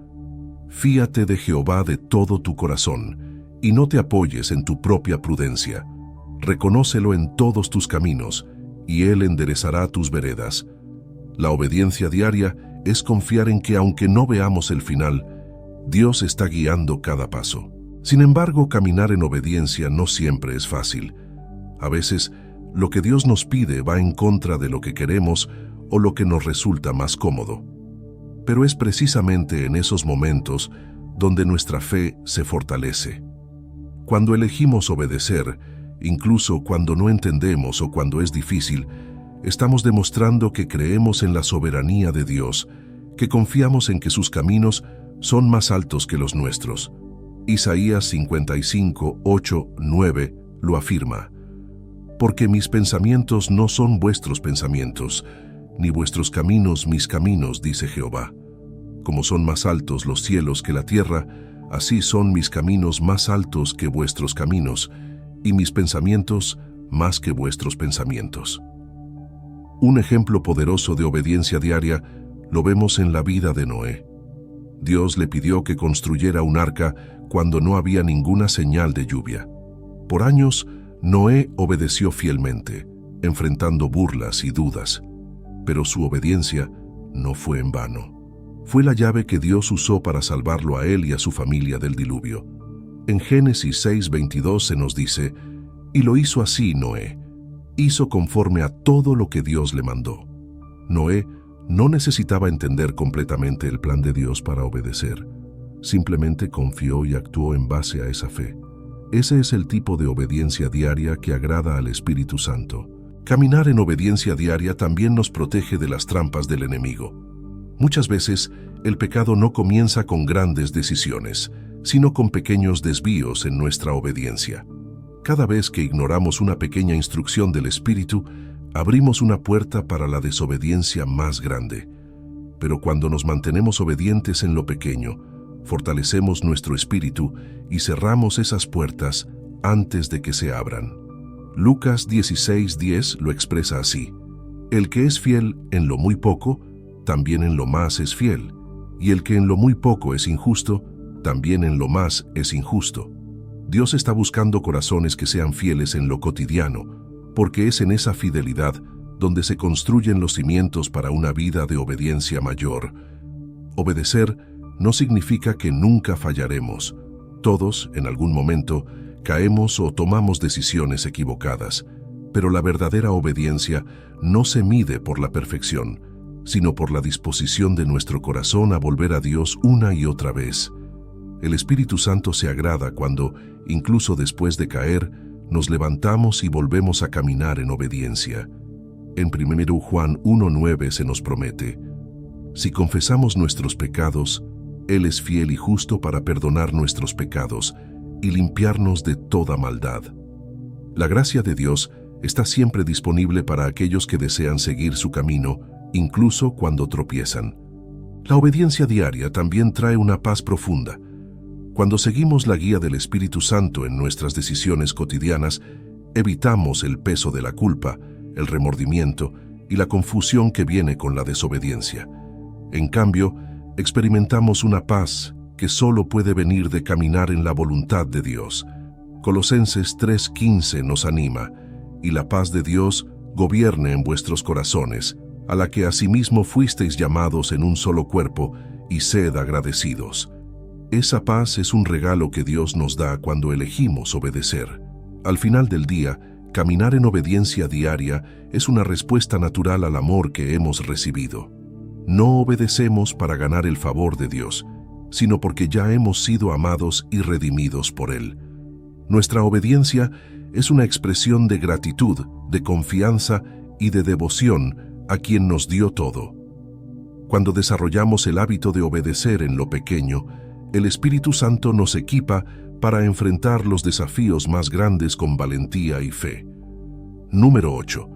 fíate de Jehová de todo tu corazón, y no te apoyes en tu propia prudencia. Reconócelo en todos tus caminos, y Él enderezará tus veredas. La obediencia diaria es confiar en que aunque no veamos el final, Dios está guiando cada paso. Sin embargo, caminar en obediencia no siempre es fácil. A veces, lo que Dios nos pide va en contra de lo que queremos o lo que nos resulta más cómodo. Pero es precisamente en esos momentos donde nuestra fe se fortalece. Cuando elegimos obedecer, incluso cuando no entendemos o cuando es difícil, estamos demostrando que creemos en la soberanía de Dios, que confiamos en que sus caminos son más altos que los nuestros. Isaías 55, 8, 9 lo afirma. Porque mis pensamientos no son vuestros pensamientos, ni vuestros caminos mis caminos, dice Jehová. Como son más altos los cielos que la tierra, así son mis caminos más altos que vuestros caminos, y mis pensamientos más que vuestros pensamientos. Un ejemplo poderoso de obediencia diaria lo vemos en la vida de Noé. Dios le pidió que construyera un arca cuando no había ninguna señal de lluvia. Por años, Noé obedeció fielmente, enfrentando burlas y dudas, pero su obediencia no fue en vano. Fue la llave que Dios usó para salvarlo a él y a su familia del diluvio. En Génesis 6:22 se nos dice, y lo hizo así Noé, hizo conforme a todo lo que Dios le mandó. Noé no necesitaba entender completamente el plan de Dios para obedecer, simplemente confió y actuó en base a esa fe. Ese es el tipo de obediencia diaria que agrada al Espíritu Santo. Caminar en obediencia diaria también nos protege de las trampas del enemigo. Muchas veces, el pecado no comienza con grandes decisiones, sino con pequeños desvíos en nuestra obediencia. Cada vez que ignoramos una pequeña instrucción del Espíritu, abrimos una puerta para la desobediencia más grande. Pero cuando nos mantenemos obedientes en lo pequeño, fortalecemos nuestro espíritu y cerramos esas puertas antes de que se abran. Lucas 16:10 lo expresa así: el que es fiel en lo muy poco, también en lo más es fiel, y el que en lo muy poco es injusto, también en lo más es injusto. Dios está buscando corazones que sean fieles en lo cotidiano, porque es en esa fidelidad donde se construyen los cimientos para una vida de obediencia mayor. Obedecer no significa que nunca fallaremos. Todos, en algún momento, caemos o tomamos decisiones equivocadas, pero la verdadera obediencia no se mide por la perfección, sino por la disposición de nuestro corazón a volver a Dios una y otra vez. El Espíritu Santo se agrada cuando, incluso después de caer, nos levantamos y volvemos a caminar en obediencia. En 1 Juan 1:9 se nos promete: si confesamos nuestros pecados, Él es fiel y justo para perdonar nuestros pecados y limpiarnos de toda maldad. La gracia de Dios está siempre disponible para aquellos que desean seguir su camino, incluso cuando tropiezan. La obediencia diaria también trae una paz profunda. Cuando seguimos la guía del Espíritu Santo en nuestras decisiones cotidianas, evitamos el peso de la culpa, el remordimiento y la confusión que viene con la desobediencia. En cambio, experimentamos una paz que solo puede venir de caminar en la voluntad de Dios. Colosenses 3:15 nos anima: y la paz de Dios gobierne en vuestros corazones, a la que asimismo fuisteis llamados en un solo cuerpo, y sed agradecidos. Esa paz es un regalo que Dios nos da cuando elegimos obedecer. Al final del día, caminar en obediencia diaria es una respuesta natural al amor que hemos recibido. No obedecemos para ganar el favor de Dios, sino porque ya hemos sido amados y redimidos por Él. Nuestra obediencia es una expresión de gratitud, de confianza y de devoción a quien nos dio todo. Cuando desarrollamos el hábito de obedecer en lo pequeño, el Espíritu Santo nos equipa para enfrentar los desafíos más grandes con valentía y fe. Número 8.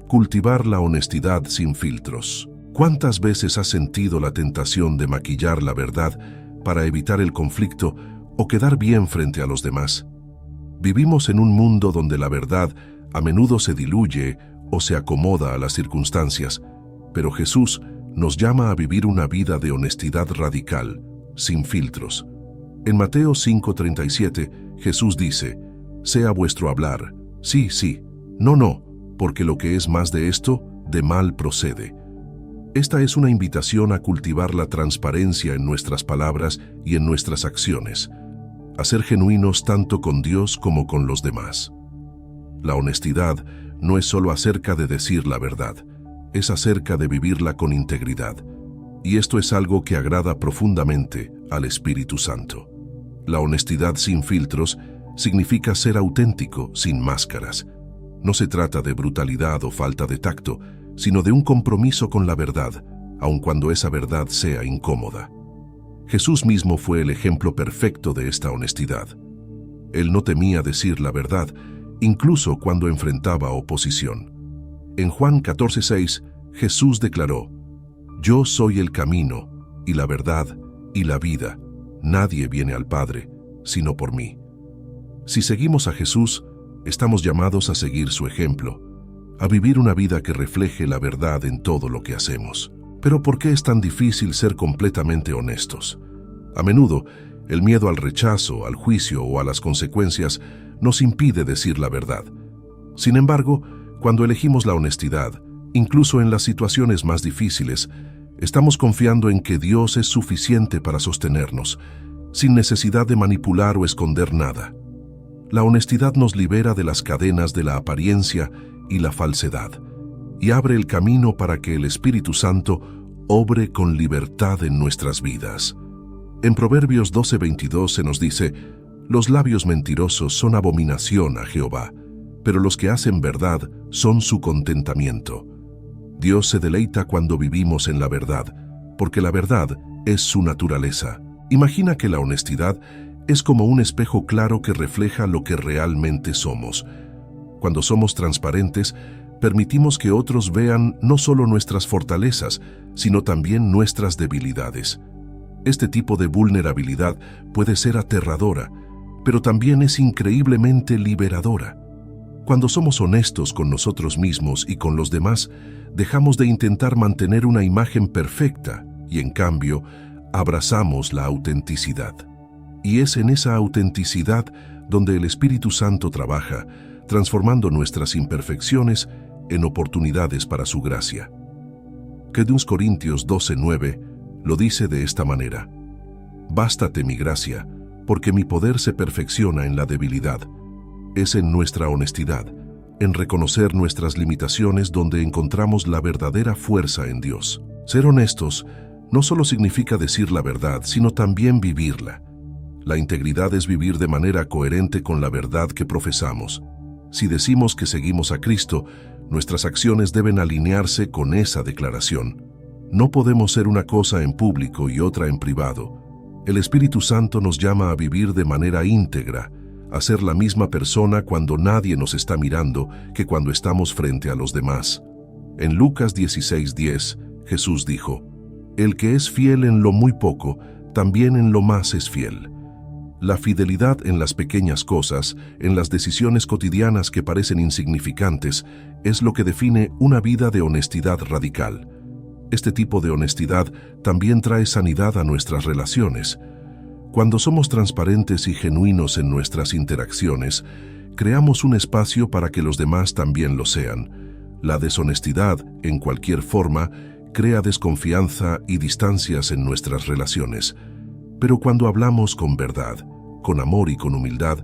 Cultivar la honestidad sin filtros. ¿Cuántas veces has sentido la tentación de maquillar la verdad para evitar el conflicto o quedar bien frente a los demás? Vivimos en un mundo donde la verdad a menudo se diluye o se acomoda a las circunstancias, pero Jesús nos llama a vivir una vida de honestidad radical, sin filtros. En Mateo 5:37, Jesús dice: sea vuestro hablar, sí, sí, no, no, porque lo que es más de esto, de mal procede. Esta es una invitación a cultivar la transparencia en nuestras palabras y en nuestras acciones. a ser genuinos tanto con Dios como con los demás. La honestidad no es solo acerca de decir la verdad, es acerca de vivirla con integridad. Y esto es algo que agrada profundamente al Espíritu Santo. La honestidad sin filtros significa ser auténtico, sin máscaras. No se trata de brutalidad o falta de tacto, sino de un compromiso con la verdad, aun cuando esa verdad sea incómoda. Jesús mismo fue el ejemplo perfecto de esta honestidad. Él no temía decir la verdad, incluso cuando enfrentaba oposición. En Juan 14:6, Jesús declaró: «Yo soy el camino, y la verdad, y la vida. Nadie viene al Padre, sino por mí». Si seguimos a Jesús, estamos llamados a seguir su ejemplo, a vivir una vida que refleje la verdad en todo lo que hacemos. Pero ¿por qué es tan difícil ser completamente honestos? A menudo, el miedo al rechazo, al juicio o a las consecuencias nos impide decir la verdad. Sin embargo, cuando elegimos la honestidad, incluso en las situaciones más difíciles, estamos confiando en que Dios es suficiente para sostenernos, sin necesidad de manipular o esconder nada. La honestidad nos libera de las cadenas de la apariencia y la falsedad, y abre el camino para que el Espíritu Santo obre con libertad en nuestras vidas. En Proverbios 12:22 se nos dice: «Los labios mentirosos son abominación a Jehová, pero los que hacen verdad son su contentamiento». Dios se deleita cuando vivimos en la verdad, porque la verdad es su naturaleza. Imagina que la honestidad es como un espejo claro que refleja lo que realmente somos. Cuando somos transparentes, permitimos que otros vean no solo nuestras fortalezas, sino también nuestras debilidades. Este tipo de vulnerabilidad puede ser aterradora, pero también es increíblemente liberadora. Cuando somos honestos con nosotros mismos y con los demás, dejamos de intentar mantener una imagen perfecta y, en cambio, abrazamos la autenticidad. Y es en esa autenticidad donde el Espíritu Santo trabaja, transformando nuestras imperfecciones en oportunidades para su gracia. 2 Corintios 12:9 lo dice de esta manera: «Bástate mi gracia, porque mi poder se perfecciona en la debilidad». Es en nuestra honestidad, en reconocer nuestras limitaciones, donde encontramos la verdadera fuerza en Dios. Ser honestos no solo significa decir la verdad, sino también vivirla. La integridad es vivir de manera coherente con la verdad que profesamos. Si decimos que seguimos a Cristo, nuestras acciones deben alinearse con esa declaración. No podemos ser una cosa en público y otra en privado. El Espíritu Santo nos llama a vivir de manera íntegra, a ser la misma persona cuando nadie nos está mirando que cuando estamos frente a los demás. En Lucas 16:10, Jesús dijo: «El que es fiel en lo muy poco, también en lo más es fiel». La fidelidad en las pequeñas cosas, en las decisiones cotidianas que parecen insignificantes, es lo que define una vida de honestidad radical. Este tipo de honestidad también trae sanidad a nuestras relaciones. Cuando somos transparentes y genuinos en nuestras interacciones, creamos un espacio para que los demás también lo sean. La deshonestidad, en cualquier forma, crea desconfianza y distancias en nuestras relaciones. Pero cuando hablamos con verdad, con amor y con humildad,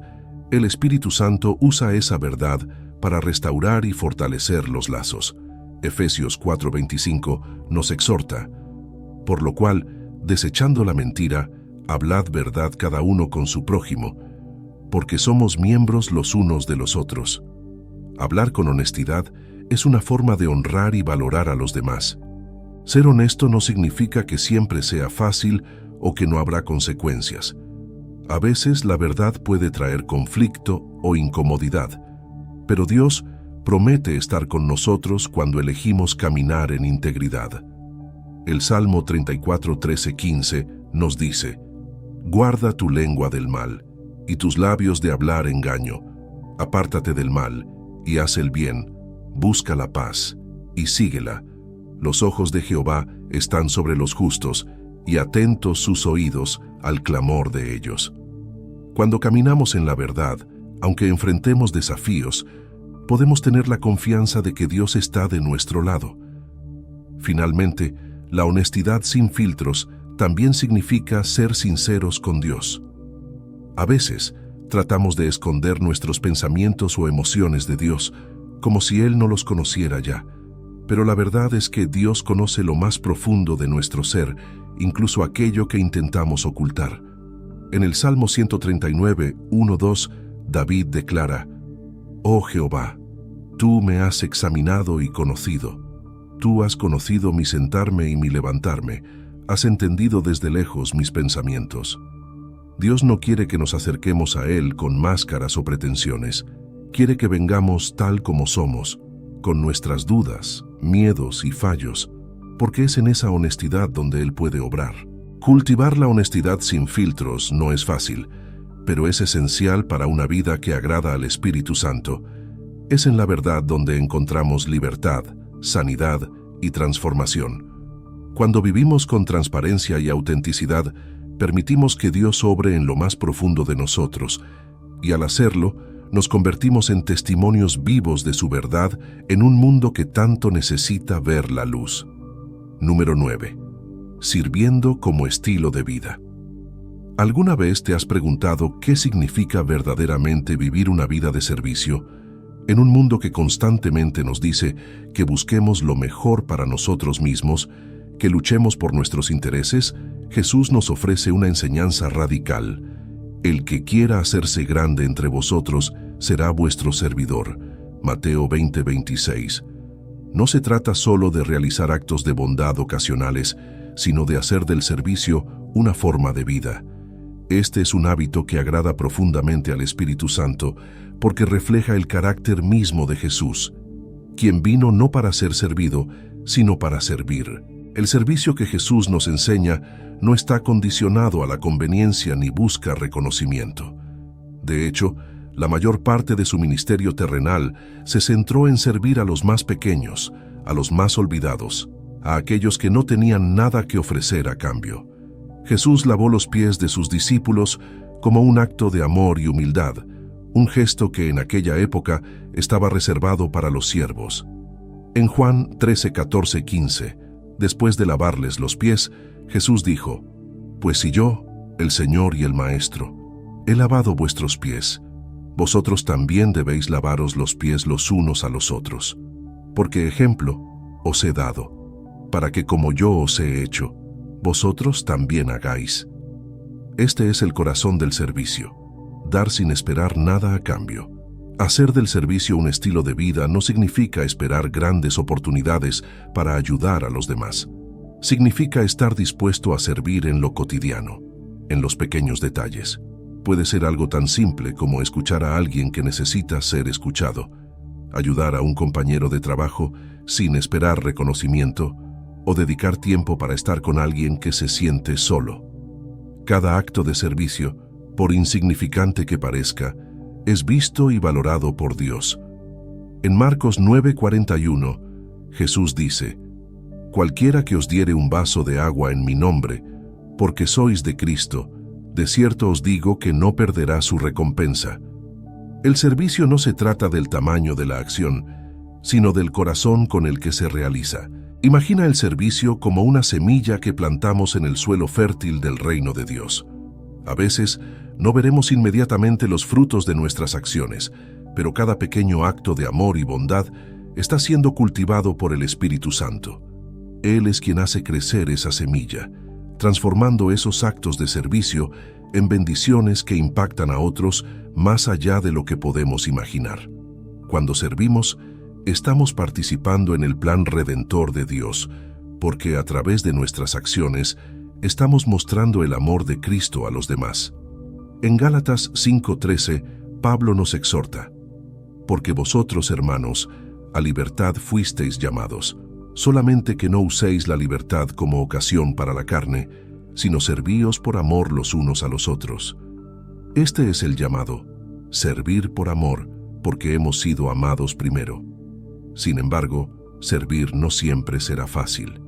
el Espíritu Santo usa esa verdad para restaurar y fortalecer los lazos. Efesios 4:25 nos exhorta: «Por lo cual, desechando la mentira, hablad verdad cada uno con su prójimo, porque somos miembros los unos de los otros». Hablar con honestidad es una forma de honrar y valorar a los demás. Ser honesto no significa que siempre sea fácil o que no habrá consecuencias. A veces la verdad puede traer conflicto o incomodidad, pero Dios promete estar con nosotros cuando elegimos caminar en integridad. El Salmo 34:13-15 nos dice: «Guarda tu lengua del mal, y tus labios de hablar engaño. Apártate del mal, y haz el bien, busca la paz, y síguela. Los ojos de Jehová están sobre los justos, y atentos sus oídos al clamor de ellos». Cuando caminamos en la verdad, aunque enfrentemos desafíos, podemos tener la confianza de que Dios está de nuestro lado. Finalmente, la honestidad sin filtros también significa ser sinceros con Dios. A veces, tratamos de esconder nuestros pensamientos o emociones de Dios, como si Él no los conociera ya. Pero la verdad es que Dios conoce lo más profundo de nuestro ser, incluso aquello que intentamos ocultar. En el Salmo 139, 1-2, David declara: «Oh Jehová, tú me has examinado y conocido. Tú has conocido mi sentarme y mi levantarme, has entendido desde lejos mis pensamientos». Dios no quiere que nos acerquemos a Él con máscaras o pretensiones. Quiere que vengamos tal como somos, con nuestras dudas, miedos y fallos, porque es en esa honestidad donde Él puede obrar. Cultivar la honestidad sin filtros no es fácil, pero es esencial para una vida que agrada al Espíritu Santo. Es en la verdad donde encontramos libertad, sanidad y transformación. Cuando vivimos con transparencia y autenticidad, permitimos que Dios obre en lo más profundo de nosotros, y al hacerlo, nos convertimos en testimonios vivos de su verdad en un mundo que tanto necesita ver la luz. Número 9. Sirviendo como estilo de vida. ¿Alguna vez te has preguntado qué significa verdaderamente vivir una vida de servicio en un mundo que constantemente nos dice que busquemos lo mejor para nosotros mismos, que luchemos por nuestros intereses? Jesús nos ofrece una enseñanza radical. El que quiera hacerse grande entre vosotros será vuestro servidor. Mateo 20:26. No se trata solo de realizar actos de bondad ocasionales, sino de hacer del servicio una forma de vida. Este es un hábito que agrada profundamente al Espíritu Santo, porque refleja el carácter mismo de Jesús, quien vino no para ser servido, sino para servir. El servicio que Jesús nos enseña no está condicionado a la conveniencia ni busca reconocimiento. De hecho, la mayor parte de su ministerio terrenal se centró en servir a los más pequeños, a los más olvidados, a aquellos que no tenían nada que ofrecer a cambio. Jesús lavó los pies de sus discípulos como un acto de amor y humildad, un gesto que en aquella época estaba reservado para los siervos. En Juan 13, 14, 15, después de lavarles los pies, Jesús dijo: «Pues si yo, el Señor y el Maestro, he lavado vuestros pies, vosotros también debéis lavaros los pies los unos a los otros, porque ejemplo os he dado, para que como yo os he hecho, vosotros también hagáis». Este es el corazón del servicio: dar sin esperar nada a cambio. Hacer del servicio un estilo de vida no significa esperar grandes oportunidades para ayudar a los demás. Significa estar dispuesto a servir en lo cotidiano, en los pequeños detalles. Puede ser algo tan simple como escuchar a alguien que necesita ser escuchado, ayudar a un compañero de trabajo sin esperar reconocimiento, o dedicar tiempo para estar con alguien que se siente solo. Cada acto de servicio, por insignificante que parezca, es visto y valorado por Dios. En Marcos 9:41, Jesús dice: «Cualquiera que os diere un vaso de agua en mi nombre, porque sois de Cristo, de cierto os digo que no perderá su recompensa». El servicio no se trata del tamaño de la acción, sino del corazón con el que se realiza. Imagina el servicio como una semilla que plantamos en el suelo fértil del reino de Dios. A veces, no veremos inmediatamente los frutos de nuestras acciones, pero cada pequeño acto de amor y bondad está siendo cultivado por el Espíritu Santo. Él es quien hace crecer esa semilla, transformando esos actos de servicio en bendiciones que impactan a otros más allá de lo que podemos imaginar. Cuando servimos, estamos participando en el plan redentor de Dios, porque a través de nuestras acciones estamos mostrando el amor de Cristo a los demás. En Gálatas 5:13, Pablo nos exhorta: «Porque vosotros, hermanos, a libertad fuisteis llamados, solamente que no uséis la libertad como ocasión para la carne, sino servíos por amor los unos a los otros». Este es el llamado: servir por amor, porque hemos sido amados primero. Sin embargo, servir no siempre será fácil.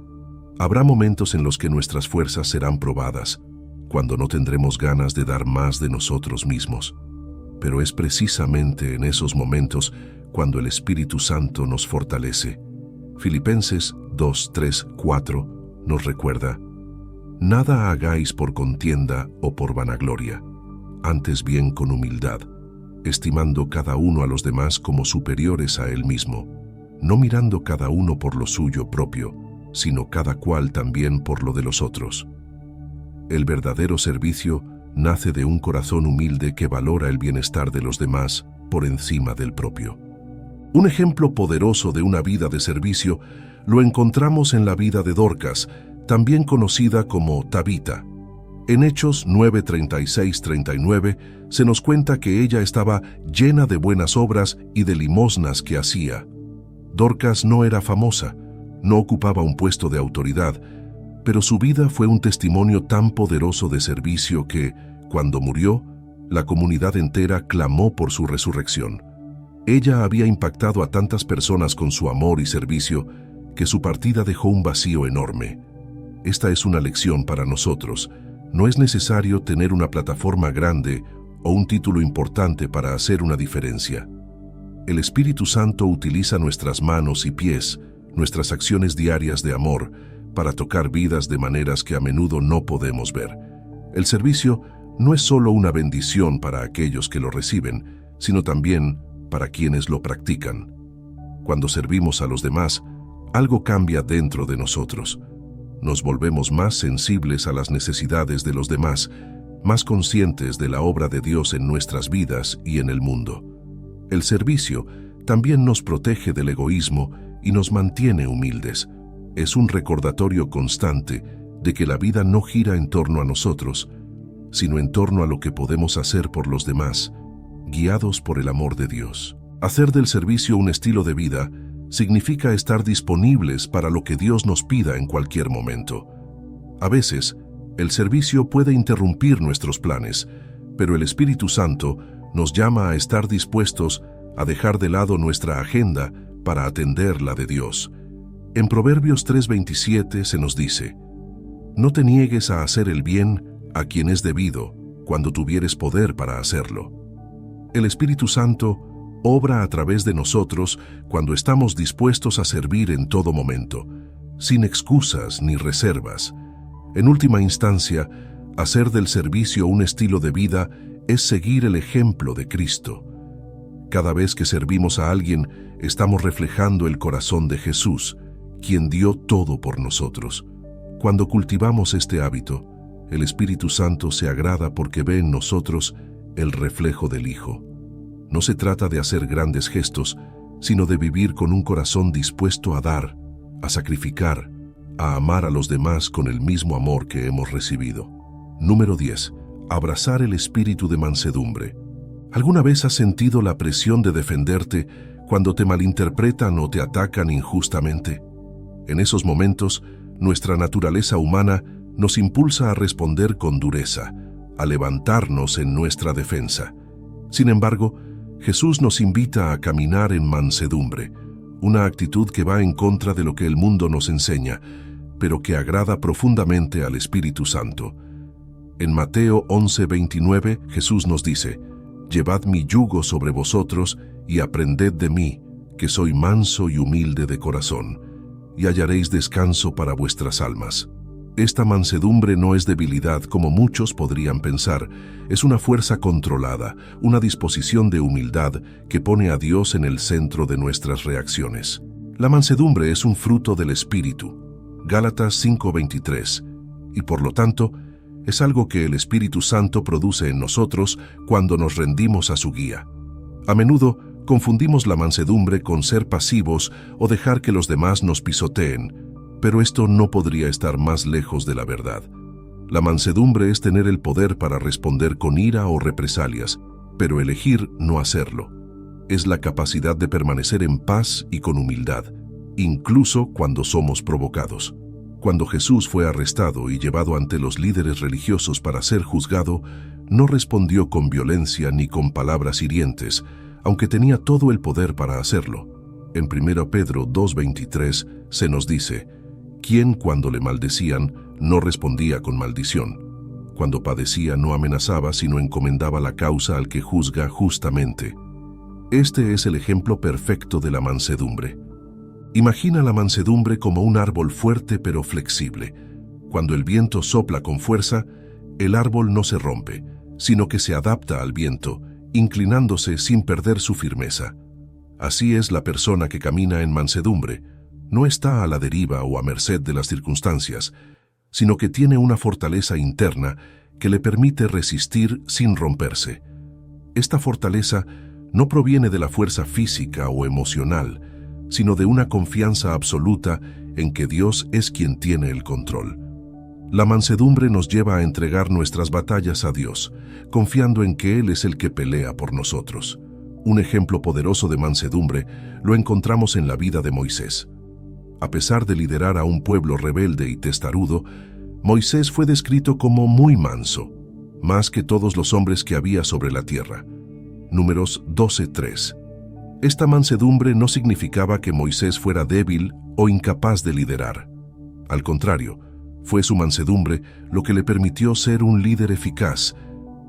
Habrá momentos en los que nuestras fuerzas serán probadas, cuando no tendremos ganas de dar más de nosotros mismos. Pero es precisamente en esos momentos cuando el Espíritu Santo nos fortalece. Filipenses 2:3-4 nos recuerda: «Nada hagáis por contienda o por vanagloria. antes bien con humildad, estimando cada uno a los demás como superiores a él mismo, no mirando cada uno por lo suyo propio, sino cada cual también por lo de los otros. El verdadero servicio nace de un corazón humilde que valora el bienestar de los demás por encima del propio. Un ejemplo poderoso de una vida de servicio lo encontramos en la vida de Dorcas, también conocida como Tabita. En Hechos 9:36-39 se nos cuenta que ella estaba llena de buenas obras y de limosnas que hacía. Dorcas no era famosa, no ocupaba un puesto de autoridad, pero su vida fue un testimonio tan poderoso de servicio que, cuando murió, la comunidad entera clamó por su resurrección. Ella había impactado a tantas personas con su amor y servicio que su partida dejó un vacío enorme. Esta es una lección para nosotros. No es necesario tener una plataforma grande o un título importante para hacer una diferencia. El Espíritu Santo utiliza nuestras manos y pies, nuestras acciones diarias de amor, para tocar vidas de maneras que a menudo no podemos ver. El servicio no es solo una bendición para aquellos que lo reciben, sino también para quienes lo practican. Cuando servimos a los demás, algo cambia dentro de nosotros. Nos volvemos más sensibles a las necesidades de los demás, más conscientes de la obra de Dios en nuestras vidas y en el mundo. El servicio también nos protege del egoísmo y nos mantiene humildes. Es un recordatorio constante de que la vida no gira en torno a nosotros, sino en torno a lo que podemos hacer por los demás, guiados por el amor de Dios. Hacer del servicio un estilo de vida significa estar disponibles para lo que Dios nos pida en cualquier momento. A veces, el servicio puede interrumpir nuestros planes, pero el Espíritu Santo nos llama a estar dispuestos a dejar de lado nuestra agenda para atender la de Dios. En Proverbios 3:27 se nos dice: «No te niegues a hacer el bien a quien es debido, cuando tuvieres poder para hacerlo». El Espíritu Santo obra a través de nosotros cuando estamos dispuestos a servir en todo momento, sin excusas ni reservas. En última instancia, hacer del servicio un estilo de vida es seguir el ejemplo de Cristo. Cada vez que servimos a alguien, estamos reflejando el corazón de Jesús, quien dio todo por nosotros. Cuando cultivamos este hábito, el Espíritu Santo se agrada porque ve en nosotros el reflejo del Hijo. No se trata de hacer grandes gestos, sino de vivir con un corazón dispuesto a dar, a sacrificar, a amar a los demás con el mismo amor que hemos recibido. Número 10. Abrazar el espíritu de mansedumbre. ¿Alguna vez has sentido la presión de defenderte cuando te malinterpretan o te atacan injustamente? En esos momentos, nuestra naturaleza humana nos impulsa a responder con dureza, a levantarnos en nuestra defensa. Sin embargo, Jesús nos invita a caminar en mansedumbre, una actitud que va en contra de lo que el mundo nos enseña, pero que agrada profundamente al Espíritu Santo. En Mateo 11:29, Jesús nos dice: «Llevad mi yugo sobre vosotros y aprended de mí, que soy manso y humilde de corazón, y hallaréis descanso para vuestras almas». Esta mansedumbre no es debilidad como muchos podrían pensar, es una fuerza controlada, una disposición de humildad que pone a Dios en el centro de nuestras reacciones. La mansedumbre es un fruto del Espíritu, Gálatas 5:23, y por lo tanto, es algo que el Espíritu Santo produce en nosotros cuando nos rendimos a su guía. A menudo confundimos la mansedumbre con ser pasivos o dejar que los demás nos pisoteen, pero esto no podría estar más lejos de la verdad. La mansedumbre es tener el poder para responder con ira o represalias, pero elegir no hacerlo. Es la capacidad de permanecer en paz y con humildad, incluso cuando somos provocados. Cuando Jesús fue arrestado y llevado ante los líderes religiosos para ser juzgado, no respondió con violencia ni con palabras hirientes, aunque tenía todo el poder para hacerlo. En 1 Pedro 2:23 se nos dice: «Quien cuando le maldecían no respondía con maldición. Cuando padecía no amenazaba, sino encomendaba la causa al que juzga justamente». Este es el ejemplo perfecto de la mansedumbre. Imagina la mansedumbre como un árbol fuerte pero flexible. Cuando el viento sopla con fuerza, el árbol no se rompe, sino que se adapta al viento, inclinándose sin perder su firmeza. Así es la persona que camina en mansedumbre. No está a la deriva o a merced de las circunstancias, sino que tiene una fortaleza interna que le permite resistir sin romperse. Esta fortaleza no proviene de la fuerza física o emocional, sino de una confianza absoluta en que Dios es quien tiene el control. La mansedumbre nos lleva a entregar nuestras batallas a Dios, confiando en que Él es el que pelea por nosotros. Un ejemplo poderoso de mansedumbre lo encontramos en la vida de Moisés. A pesar de liderar a un pueblo rebelde y testarudo, Moisés fue descrito como muy manso, más que todos los hombres que había sobre la tierra. Números 12:3. Esta mansedumbre no significaba que Moisés fuera débil o incapaz de liderar. Al contrario, fue su mansedumbre lo que le permitió ser un líder eficaz,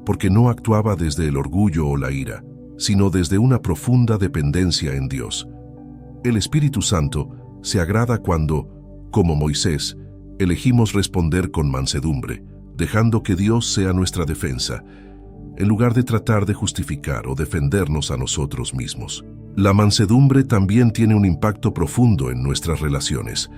porque no actuaba desde el orgullo o la ira, sino desde una profunda dependencia en Dios. El Espíritu Santo se agrada cuando, como Moisés, elegimos responder con mansedumbre, dejando que Dios sea nuestra defensa, en lugar de tratar de justificar o defendernos a nosotros mismos. La mansedumbre también tiene un impacto profundo en nuestras relaciones.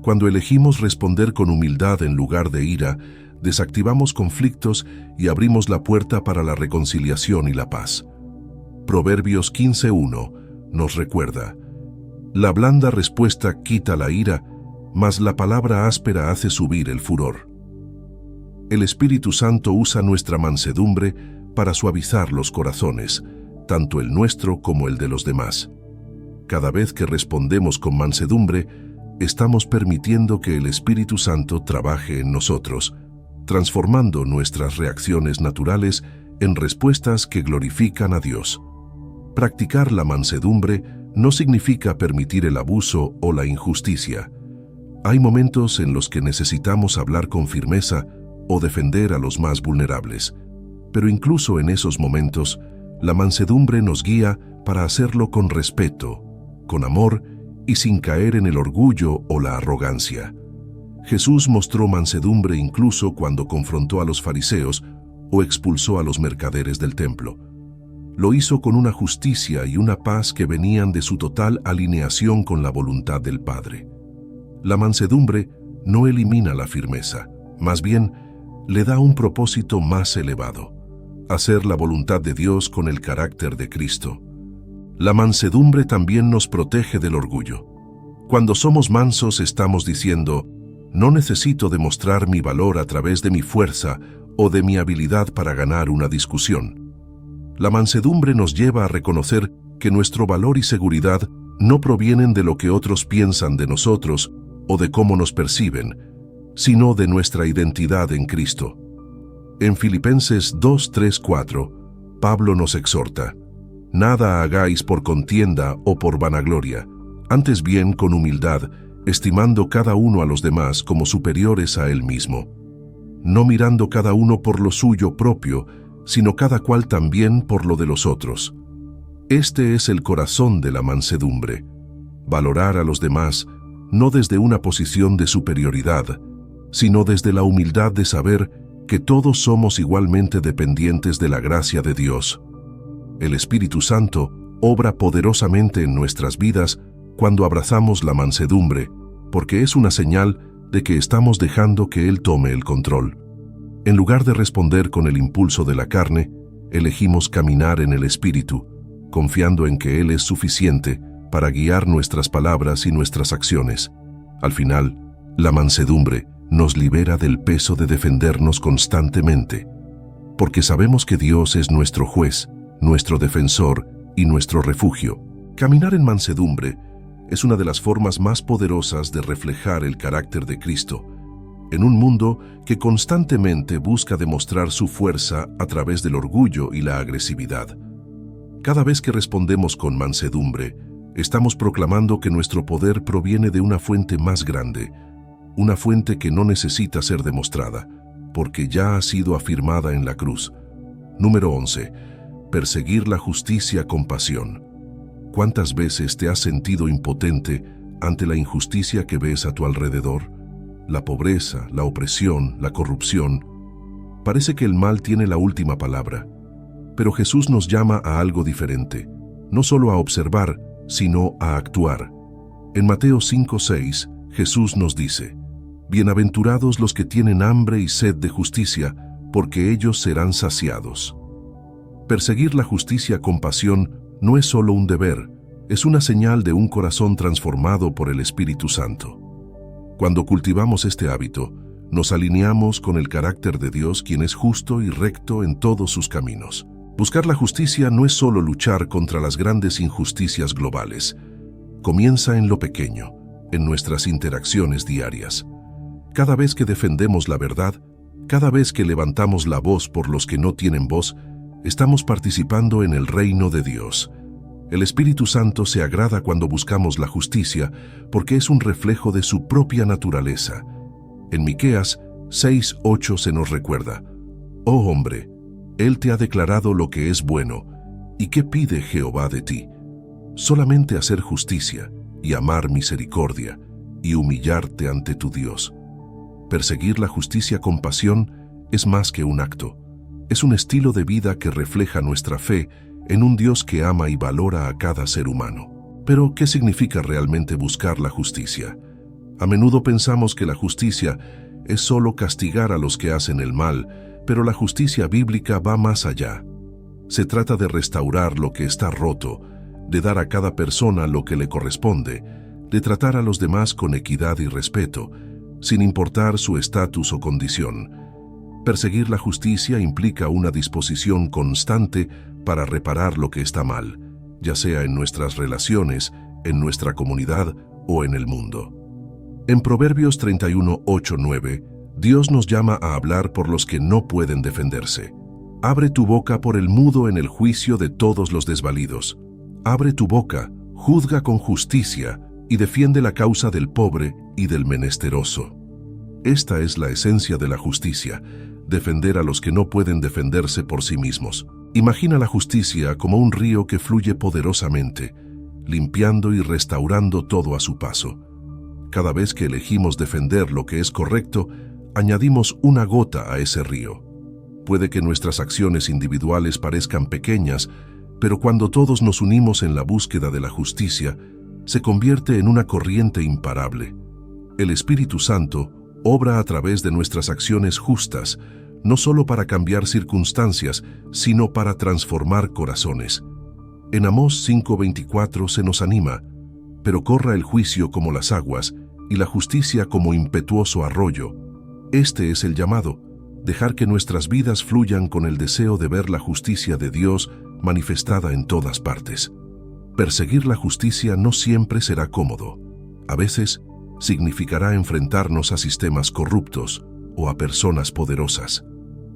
Cuando elegimos responder con humildad en lugar de ira, desactivamos conflictos y abrimos la puerta para la reconciliación y la paz. Proverbios 15:1 nos recuerda: la blanda respuesta quita la ira, mas la palabra áspera hace subir el furor. El Espíritu Santo usa nuestra mansedumbre para suavizar los corazones, tanto el nuestro como el de los demás. Cada vez que respondemos con mansedumbre, estamos permitiendo que el Espíritu Santo trabaje en nosotros, transformando nuestras reacciones naturales en respuestas que glorifican a Dios. Practicar la mansedumbre no significa permitir el abuso o la injusticia. Hay momentos en los que necesitamos hablar con firmeza o defender a los más vulnerables, pero incluso en esos momentos, la mansedumbre nos guía para hacerlo con respeto, con amor y sin caer en el orgullo o la arrogancia. Jesús mostró mansedumbre incluso cuando confrontó a los fariseos o expulsó a los mercaderes del templo. Lo hizo con una justicia y una paz que venían de su total alineación con la voluntad del Padre. La mansedumbre no elimina la firmeza, más bien le da un propósito más elevado: hacer la voluntad de Dios con el carácter de Cristo. La mansedumbre también nos protege del orgullo. Cuando somos mansos estamos diciendo: no necesito demostrar mi valor a través de mi fuerza o de mi habilidad para ganar una discusión. La mansedumbre nos lleva a reconocer que nuestro valor y seguridad no provienen de lo que otros piensan de nosotros o de cómo nos perciben, sino de nuestra identidad en Cristo. En Filipenses 2:3-4, Pablo nos exhorta: nada hagáis por contienda o por vanagloria, antes bien con humildad, estimando cada uno a los demás como superiores a él mismo, no mirando cada uno por lo suyo propio, sino cada cual también por lo de los otros. Este es el corazón de la mansedumbre: valorar a los demás no desde una posición de superioridad, sino desde la humildad de saber que todos somos igualmente dependientes de la gracia de Dios. El Espíritu Santo obra poderosamente en nuestras vidas cuando abrazamos la mansedumbre, porque es una señal de que estamos dejando que Él tome el control. En lugar de responder con el impulso de la carne, elegimos caminar en el Espíritu, confiando en que Él es suficiente para guiar nuestras palabras y nuestras acciones. Al final, la mansedumbre nos libera del peso de defendernos constantemente, porque sabemos que Dios es nuestro juez, nuestro defensor y nuestro refugio. Caminar en mansedumbre es una de las formas más poderosas de reflejar el carácter de Cristo, en un mundo que constantemente busca demostrar su fuerza a través del orgullo y la agresividad. Cada vez que respondemos con mansedumbre, estamos proclamando que nuestro poder proviene de una fuente más grande, una fuente que no necesita ser demostrada, porque ya ha sido afirmada en la cruz. Número 11. Perseguir la justicia con pasión. ¿Cuántas veces te has sentido impotente ante la injusticia que ves a tu alrededor? La pobreza, la opresión, la corrupción. parece que el mal tiene la última palabra, pero Jesús nos llama a algo diferente, no solo a observar, sino a actuar. En Mateo 5:6, Jesús nos dice: «Bienaventurados los que tienen hambre y sed de justicia, porque ellos serán saciados». Perseguir la justicia con pasión no es solo un deber, es una señal de un corazón transformado por el Espíritu Santo. Cuando cultivamos este hábito, nos alineamos con el carácter de Dios, quien es justo y recto en todos sus caminos. Buscar la justicia no es solo luchar contra las grandes injusticias globales. Comienza en lo pequeño, en nuestras interacciones diarias. Cada vez que defendemos la verdad, cada vez que levantamos la voz por los que no tienen voz, estamos participando en el reino de Dios. El Espíritu Santo se agrada cuando buscamos la justicia porque es un reflejo de su propia naturaleza. En Miqueas 6:8 se nos recuerda: «Oh hombre, Él te ha declarado lo que es bueno, ¿y qué pide Jehová de ti? Solamente hacer justicia y amar misericordia y humillarte ante tu Dios». Perseguir la justicia con pasión es más que un acto. Es un estilo de vida que refleja nuestra fe en un Dios que ama y valora a cada ser humano. Pero, ¿qué significa realmente buscar la justicia? A menudo pensamos que la justicia es solo castigar a los que hacen el mal, pero la justicia bíblica va más allá. Se trata de restaurar lo que está roto, de dar a cada persona lo que le corresponde, de tratar a los demás con equidad y respeto, sin importar su estatus o condición. Perseguir la justicia implica una disposición constante para reparar lo que está mal, ya sea en nuestras relaciones, en nuestra comunidad o en el mundo. En Proverbios 31:8-9, Dios nos llama a hablar por los que no pueden defenderse. Abre tu boca por el mudo en el juicio de todos los desvalidos. Abre tu boca, juzga con justicia y defiende la causa del pobre y del menesteroso. Esta es la esencia de la justicia, defender a los que no pueden defenderse por sí mismos. Imagina la justicia como un río que fluye poderosamente, limpiando y restaurando todo a su paso. Cada vez que elegimos defender lo que es correcto, añadimos una gota a ese río. Puede que nuestras acciones individuales parezcan pequeñas, pero cuando todos nos unimos en la búsqueda de la justicia, se convierte en una corriente imparable. El Espíritu Santo obra a través de nuestras acciones justas, no solo para cambiar circunstancias, sino para transformar corazones. En Amós 5:24 se nos anima: «Pero corra el juicio como las aguas, y la justicia como impetuoso arroyo». Este es el llamado, dejar que nuestras vidas fluyan con el deseo de ver la justicia de Dios manifestada en todas partes. Perseguir la justicia no siempre será cómodo. A veces, significará enfrentarnos a sistemas corruptos o a personas poderosas.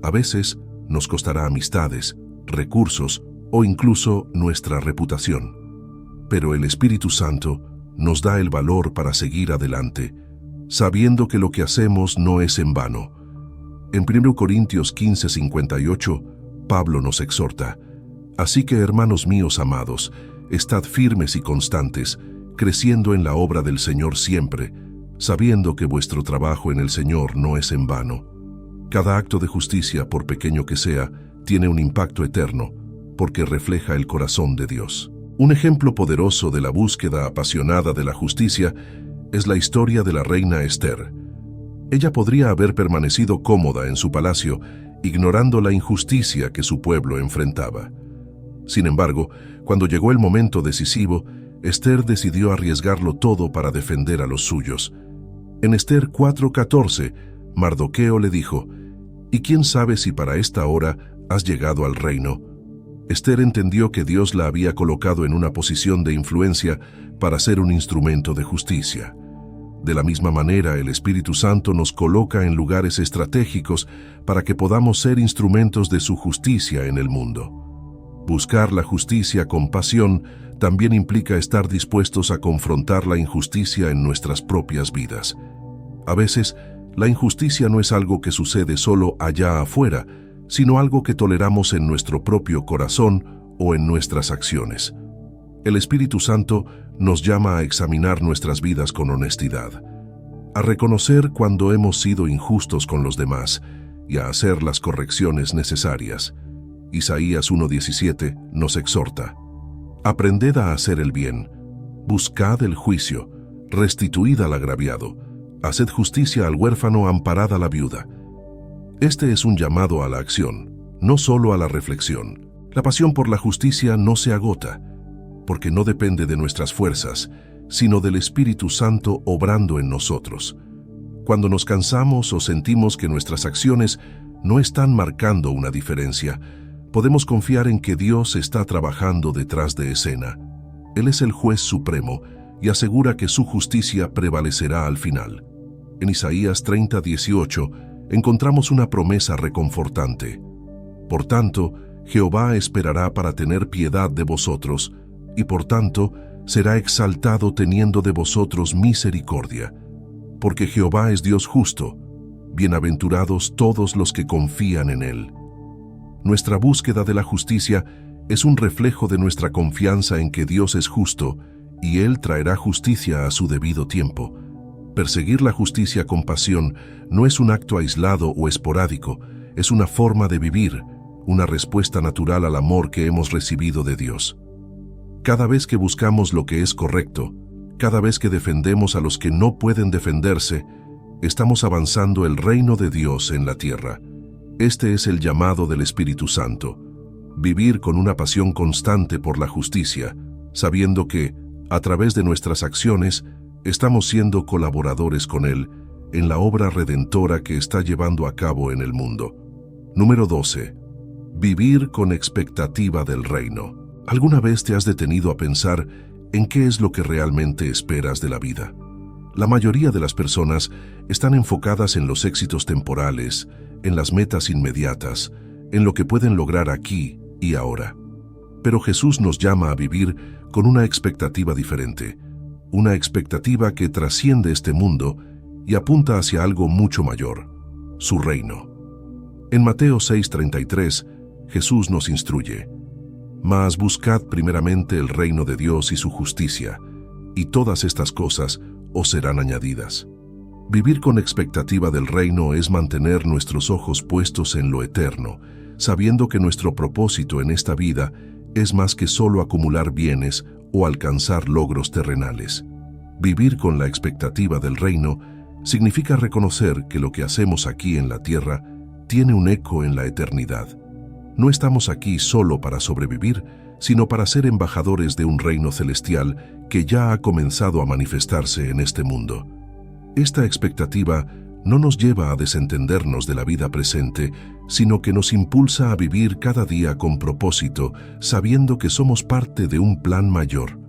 A veces, nos costará amistades, recursos o incluso nuestra reputación. Pero el Espíritu Santo nos da el valor para seguir adelante, sabiendo que lo que hacemos no es en vano. En 1 Corintios 15:58, Pablo nos exhorta: «Así que, hermanos míos amados, estad firmes y constantes, creciendo en la obra del Señor siempre, sabiendo que vuestro trabajo en el Señor no es en vano». Cada acto de justicia, por pequeño que sea, tiene un impacto eterno, porque refleja el corazón de Dios. Un ejemplo poderoso de la búsqueda apasionada de la justicia es la historia de la reina Esther. Ella podría haber permanecido cómoda en su palacio, ignorando la injusticia que su pueblo enfrentaba. Sin embargo, cuando llegó el momento decisivo, Esther decidió arriesgarlo todo para defender a los suyos. En Esther 4:14, Mardoqueo le dijo: «¿Y quién sabe si para esta hora has llegado al reino?». Esther entendió que Dios la había colocado en una posición de influencia para ser un instrumento de justicia. De la misma manera, el Espíritu Santo nos coloca en lugares estratégicos para que podamos ser instrumentos de su justicia en el mundo. Buscar la justicia con pasión también implica estar dispuestos a confrontar la injusticia en nuestras propias vidas. A veces, la injusticia no es algo que sucede solo allá afuera, sino algo que toleramos en nuestro propio corazón o en nuestras acciones. El Espíritu Santo nos llama a examinar nuestras vidas con honestidad, a reconocer cuando hemos sido injustos con los demás y a hacer las correcciones necesarias. Isaías 1:17 nos exhorta: aprended a hacer el bien, buscad el juicio, restituid al agraviado, haced justicia al huérfano, amparad a la viuda. Este es un llamado a la acción, no solo a la reflexión. La pasión por la justicia no se agota, porque no depende de nuestras fuerzas, sino del Espíritu Santo obrando en nosotros. Cuando nos cansamos o sentimos que nuestras acciones no están marcando una diferencia, podemos confiar en que Dios está trabajando detrás de escena. Él es el juez supremo y asegura que su justicia prevalecerá al final. En Isaías 30:18 encontramos una promesa reconfortante. Por tanto, Jehová esperará para tener piedad de vosotros, y por tanto será exaltado teniendo de vosotros misericordia. Porque Jehová es Dios justo, bienaventurados todos los que confían en Él. Nuestra búsqueda de la justicia es un reflejo de nuestra confianza en que Dios es justo y Él traerá justicia a su debido tiempo. Perseguir la justicia con pasión no es un acto aislado o esporádico, es una forma de vivir, una respuesta natural al amor que hemos recibido de Dios. Cada vez que buscamos lo que es correcto, cada vez que defendemos a los que no pueden defenderse, estamos avanzando el reino de Dios en la tierra. Este es el llamado del Espíritu Santo: vivir con una pasión constante por la justicia, sabiendo que, a través de nuestras acciones, estamos siendo colaboradores con Él en la obra redentora que está llevando a cabo en el mundo. Número 12. Vivir con expectativa del reino. ¿Alguna vez te has detenido a pensar en qué es lo que realmente esperas de la vida? La mayoría de las personas están enfocadas en los éxitos temporales, en las metas inmediatas, en lo que pueden lograr aquí y ahora. Pero Jesús nos llama a vivir con una expectativa diferente, una expectativa que trasciende este mundo y apunta hacia algo mucho mayor: su reino. En Mateo 6:33, Jesús nos instruye: mas buscad primeramente el reino de Dios y su justicia, y todas estas cosas os serán añadidas. Vivir con expectativa del reino es mantener nuestros ojos puestos en lo eterno, sabiendo que nuestro propósito en esta vida es más que solo acumular bienes o alcanzar logros terrenales. Vivir con la expectativa del reino significa reconocer que lo que hacemos aquí en la tierra tiene un eco en la eternidad. No estamos aquí solo para sobrevivir, sino para ser embajadores de un reino celestial que ya ha comenzado a manifestarse en este mundo. Esta expectativa no nos lleva a desentendernos de la vida presente, sino que nos impulsa a vivir cada día con propósito, sabiendo que somos parte de un plan mayor.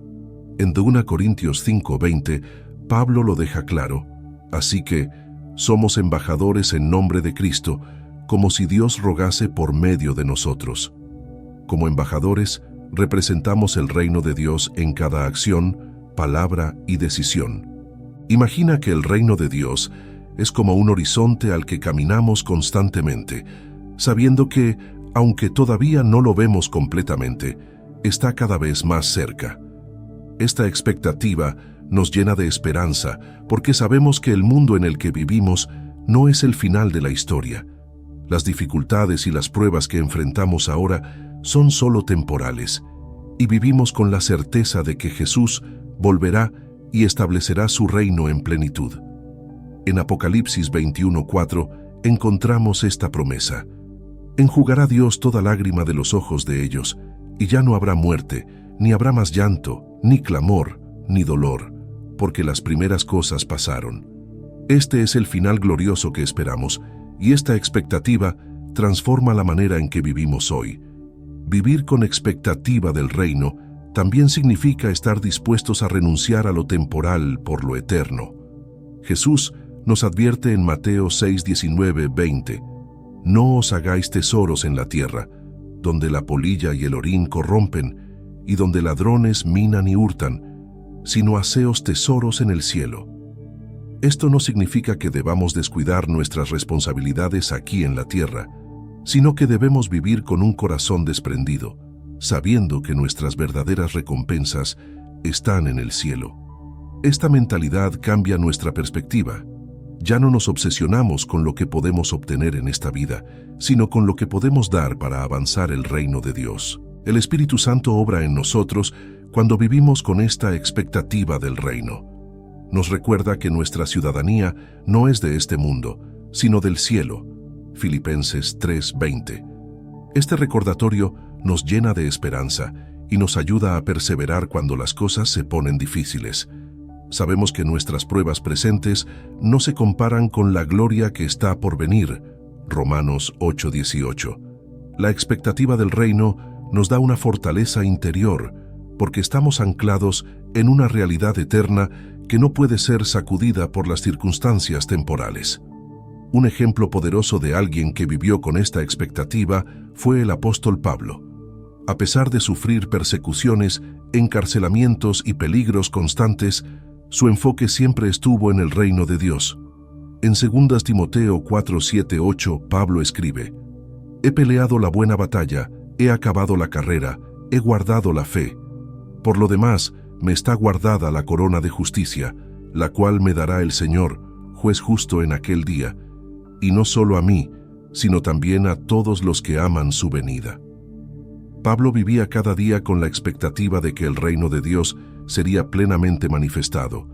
En 2 Corintios 5:20, Pablo lo deja claro: así que somos embajadores en nombre de Cristo, como si Dios rogase por medio de nosotros. Como embajadores, representamos el reino de Dios en cada acción, palabra y decisión. Imagina que el reino de Dios es como un horizonte al que caminamos constantemente, sabiendo que, aunque todavía no lo vemos completamente, está cada vez más cerca. Esta expectativa nos llena de esperanza, porque sabemos que el mundo en el que vivimos no es el final de la historia. Las dificultades y las pruebas que enfrentamos ahora son solo temporales, y vivimos con la certeza de que Jesús volverá y establecerá su reino en plenitud. En Apocalipsis 21:4 encontramos esta promesa: enjugará Dios toda lágrima de los ojos de ellos, y ya no habrá muerte, ni habrá más llanto, ni clamor, ni dolor, porque las primeras cosas pasaron. Este es el final glorioso que esperamos, y esta expectativa transforma la manera en que vivimos hoy. Vivir con expectativa del reino también significa estar dispuestos a renunciar a lo temporal por lo eterno. Jesús nos advierte en Mateo 6:19-20: no os hagáis tesoros en la tierra, donde la polilla y el orín corrompen, y donde ladrones minan y hurtan, sino haceos tesoros en el cielo. Esto no significa que debamos descuidar nuestras responsabilidades aquí en la tierra, sino que debemos vivir con un corazón desprendido, sabiendo que nuestras verdaderas recompensas están en el cielo. Esta mentalidad cambia nuestra perspectiva. Ya no nos obsesionamos con lo que podemos obtener en esta vida, sino con lo que podemos dar para avanzar el reino de Dios. El Espíritu Santo obra en nosotros cuando vivimos con esta expectativa del reino. Nos recuerda que nuestra ciudadanía no es de este mundo, sino del cielo. Filipenses 3:20. Este recordatorio nos llena de esperanza y nos ayuda a perseverar cuando las cosas se ponen difíciles. Sabemos que nuestras pruebas presentes no se comparan con la gloria que está por venir. Romanos 8:18. La expectativa del reino nos da una fortaleza interior, porque estamos anclados en una realidad eterna que no puede ser sacudida por las circunstancias temporales. Un ejemplo poderoso de alguien que vivió con esta expectativa fue el apóstol Pablo. A pesar de sufrir persecuciones, encarcelamientos y peligros constantes, su enfoque siempre estuvo en el reino de Dios. En 2 Timoteo 4:7-8, Pablo escribe: «He peleado la buena batalla, he acabado la carrera, he guardado la fe. Por lo demás, me está guardada la corona de justicia, la cual me dará el Señor, juez justo en aquel día, y no solo a mí, sino también a todos los que aman su venida». Pablo vivía cada día con la expectativa de que el reino de Dios sería plenamente manifestado,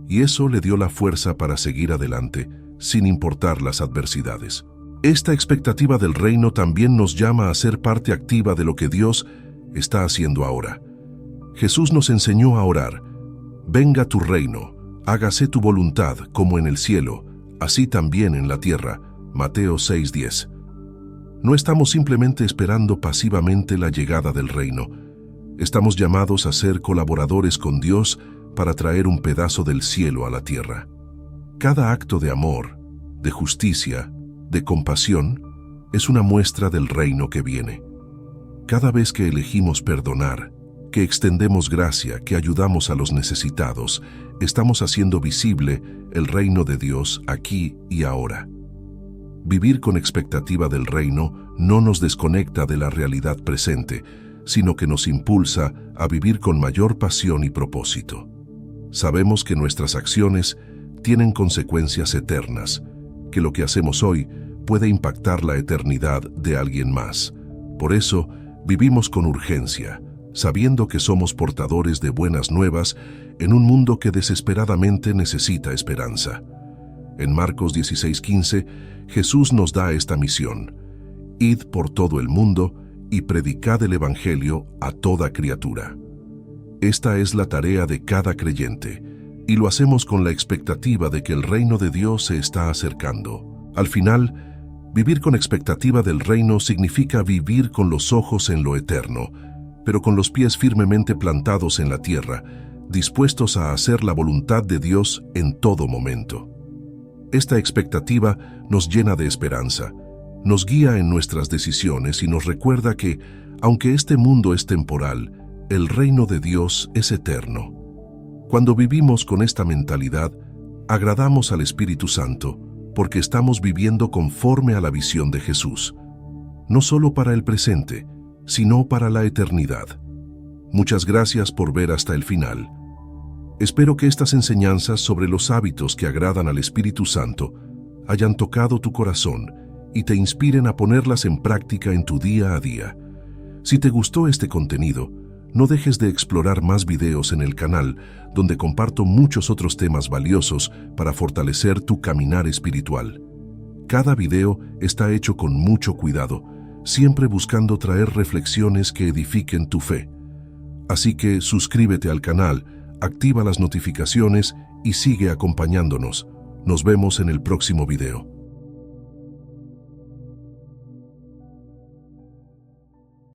y eso le dio la fuerza para seguir adelante, sin importar las adversidades. Esta expectativa del reino también nos llama a ser parte activa de lo que Dios está haciendo ahora. Jesús nos enseñó a orar: «Venga tu reino, hágase tu voluntad como en el cielo, así también en la tierra». Mateo 6:10. No estamos simplemente esperando pasivamente la llegada del reino. Estamos llamados a ser colaboradores con Dios para traer un pedazo del cielo a la tierra. Cada acto de amor, de justicia, de compasión, es una muestra del reino que viene. Cada vez que elegimos perdonar, que extendemos gracia, que ayudamos a los necesitados, estamos haciendo visible el reino de Dios aquí y ahora. Vivir con expectativa del reino no nos desconecta de la realidad presente, sino que nos impulsa a vivir con mayor pasión y propósito. Sabemos que nuestras acciones tienen consecuencias eternas, que lo que hacemos hoy puede impactar la eternidad de alguien más. Por eso, vivimos con urgencia, sabiendo que somos portadores de buenas nuevas en un mundo que desesperadamente necesita esperanza. En Marcos 16:15, Jesús nos da esta misión: «Id por todo el mundo y predicad el Evangelio a toda criatura». Esta es la tarea de cada creyente, y lo hacemos con la expectativa de que el reino de Dios se está acercando. Al final, vivir con expectativa del reino significa vivir con los ojos en lo eterno, pero con los pies firmemente plantados en la tierra, dispuestos a hacer la voluntad de Dios en todo momento. Esta expectativa nos llena de esperanza, nos guía en nuestras decisiones y nos recuerda que, aunque este mundo es temporal, el reino de Dios es eterno. Cuando vivimos con esta mentalidad, agradamos al Espíritu Santo, porque estamos viviendo conforme a la visión de Jesús, no solo para el presente, sino para la eternidad. Muchas gracias por ver hasta el final. Espero que estas enseñanzas sobre los hábitos que agradan al Espíritu Santo hayan tocado tu corazón y te inspiren a ponerlas en práctica en tu día a día. Si te gustó este contenido, no dejes de explorar más videos en el canal, donde comparto muchos otros temas valiosos para fortalecer tu caminar espiritual. Cada video está hecho con mucho cuidado, siempre buscando traer reflexiones que edifiquen tu fe. Así que suscríbete al canal, activa las notificaciones y sigue acompañándonos. Nos vemos en el próximo video.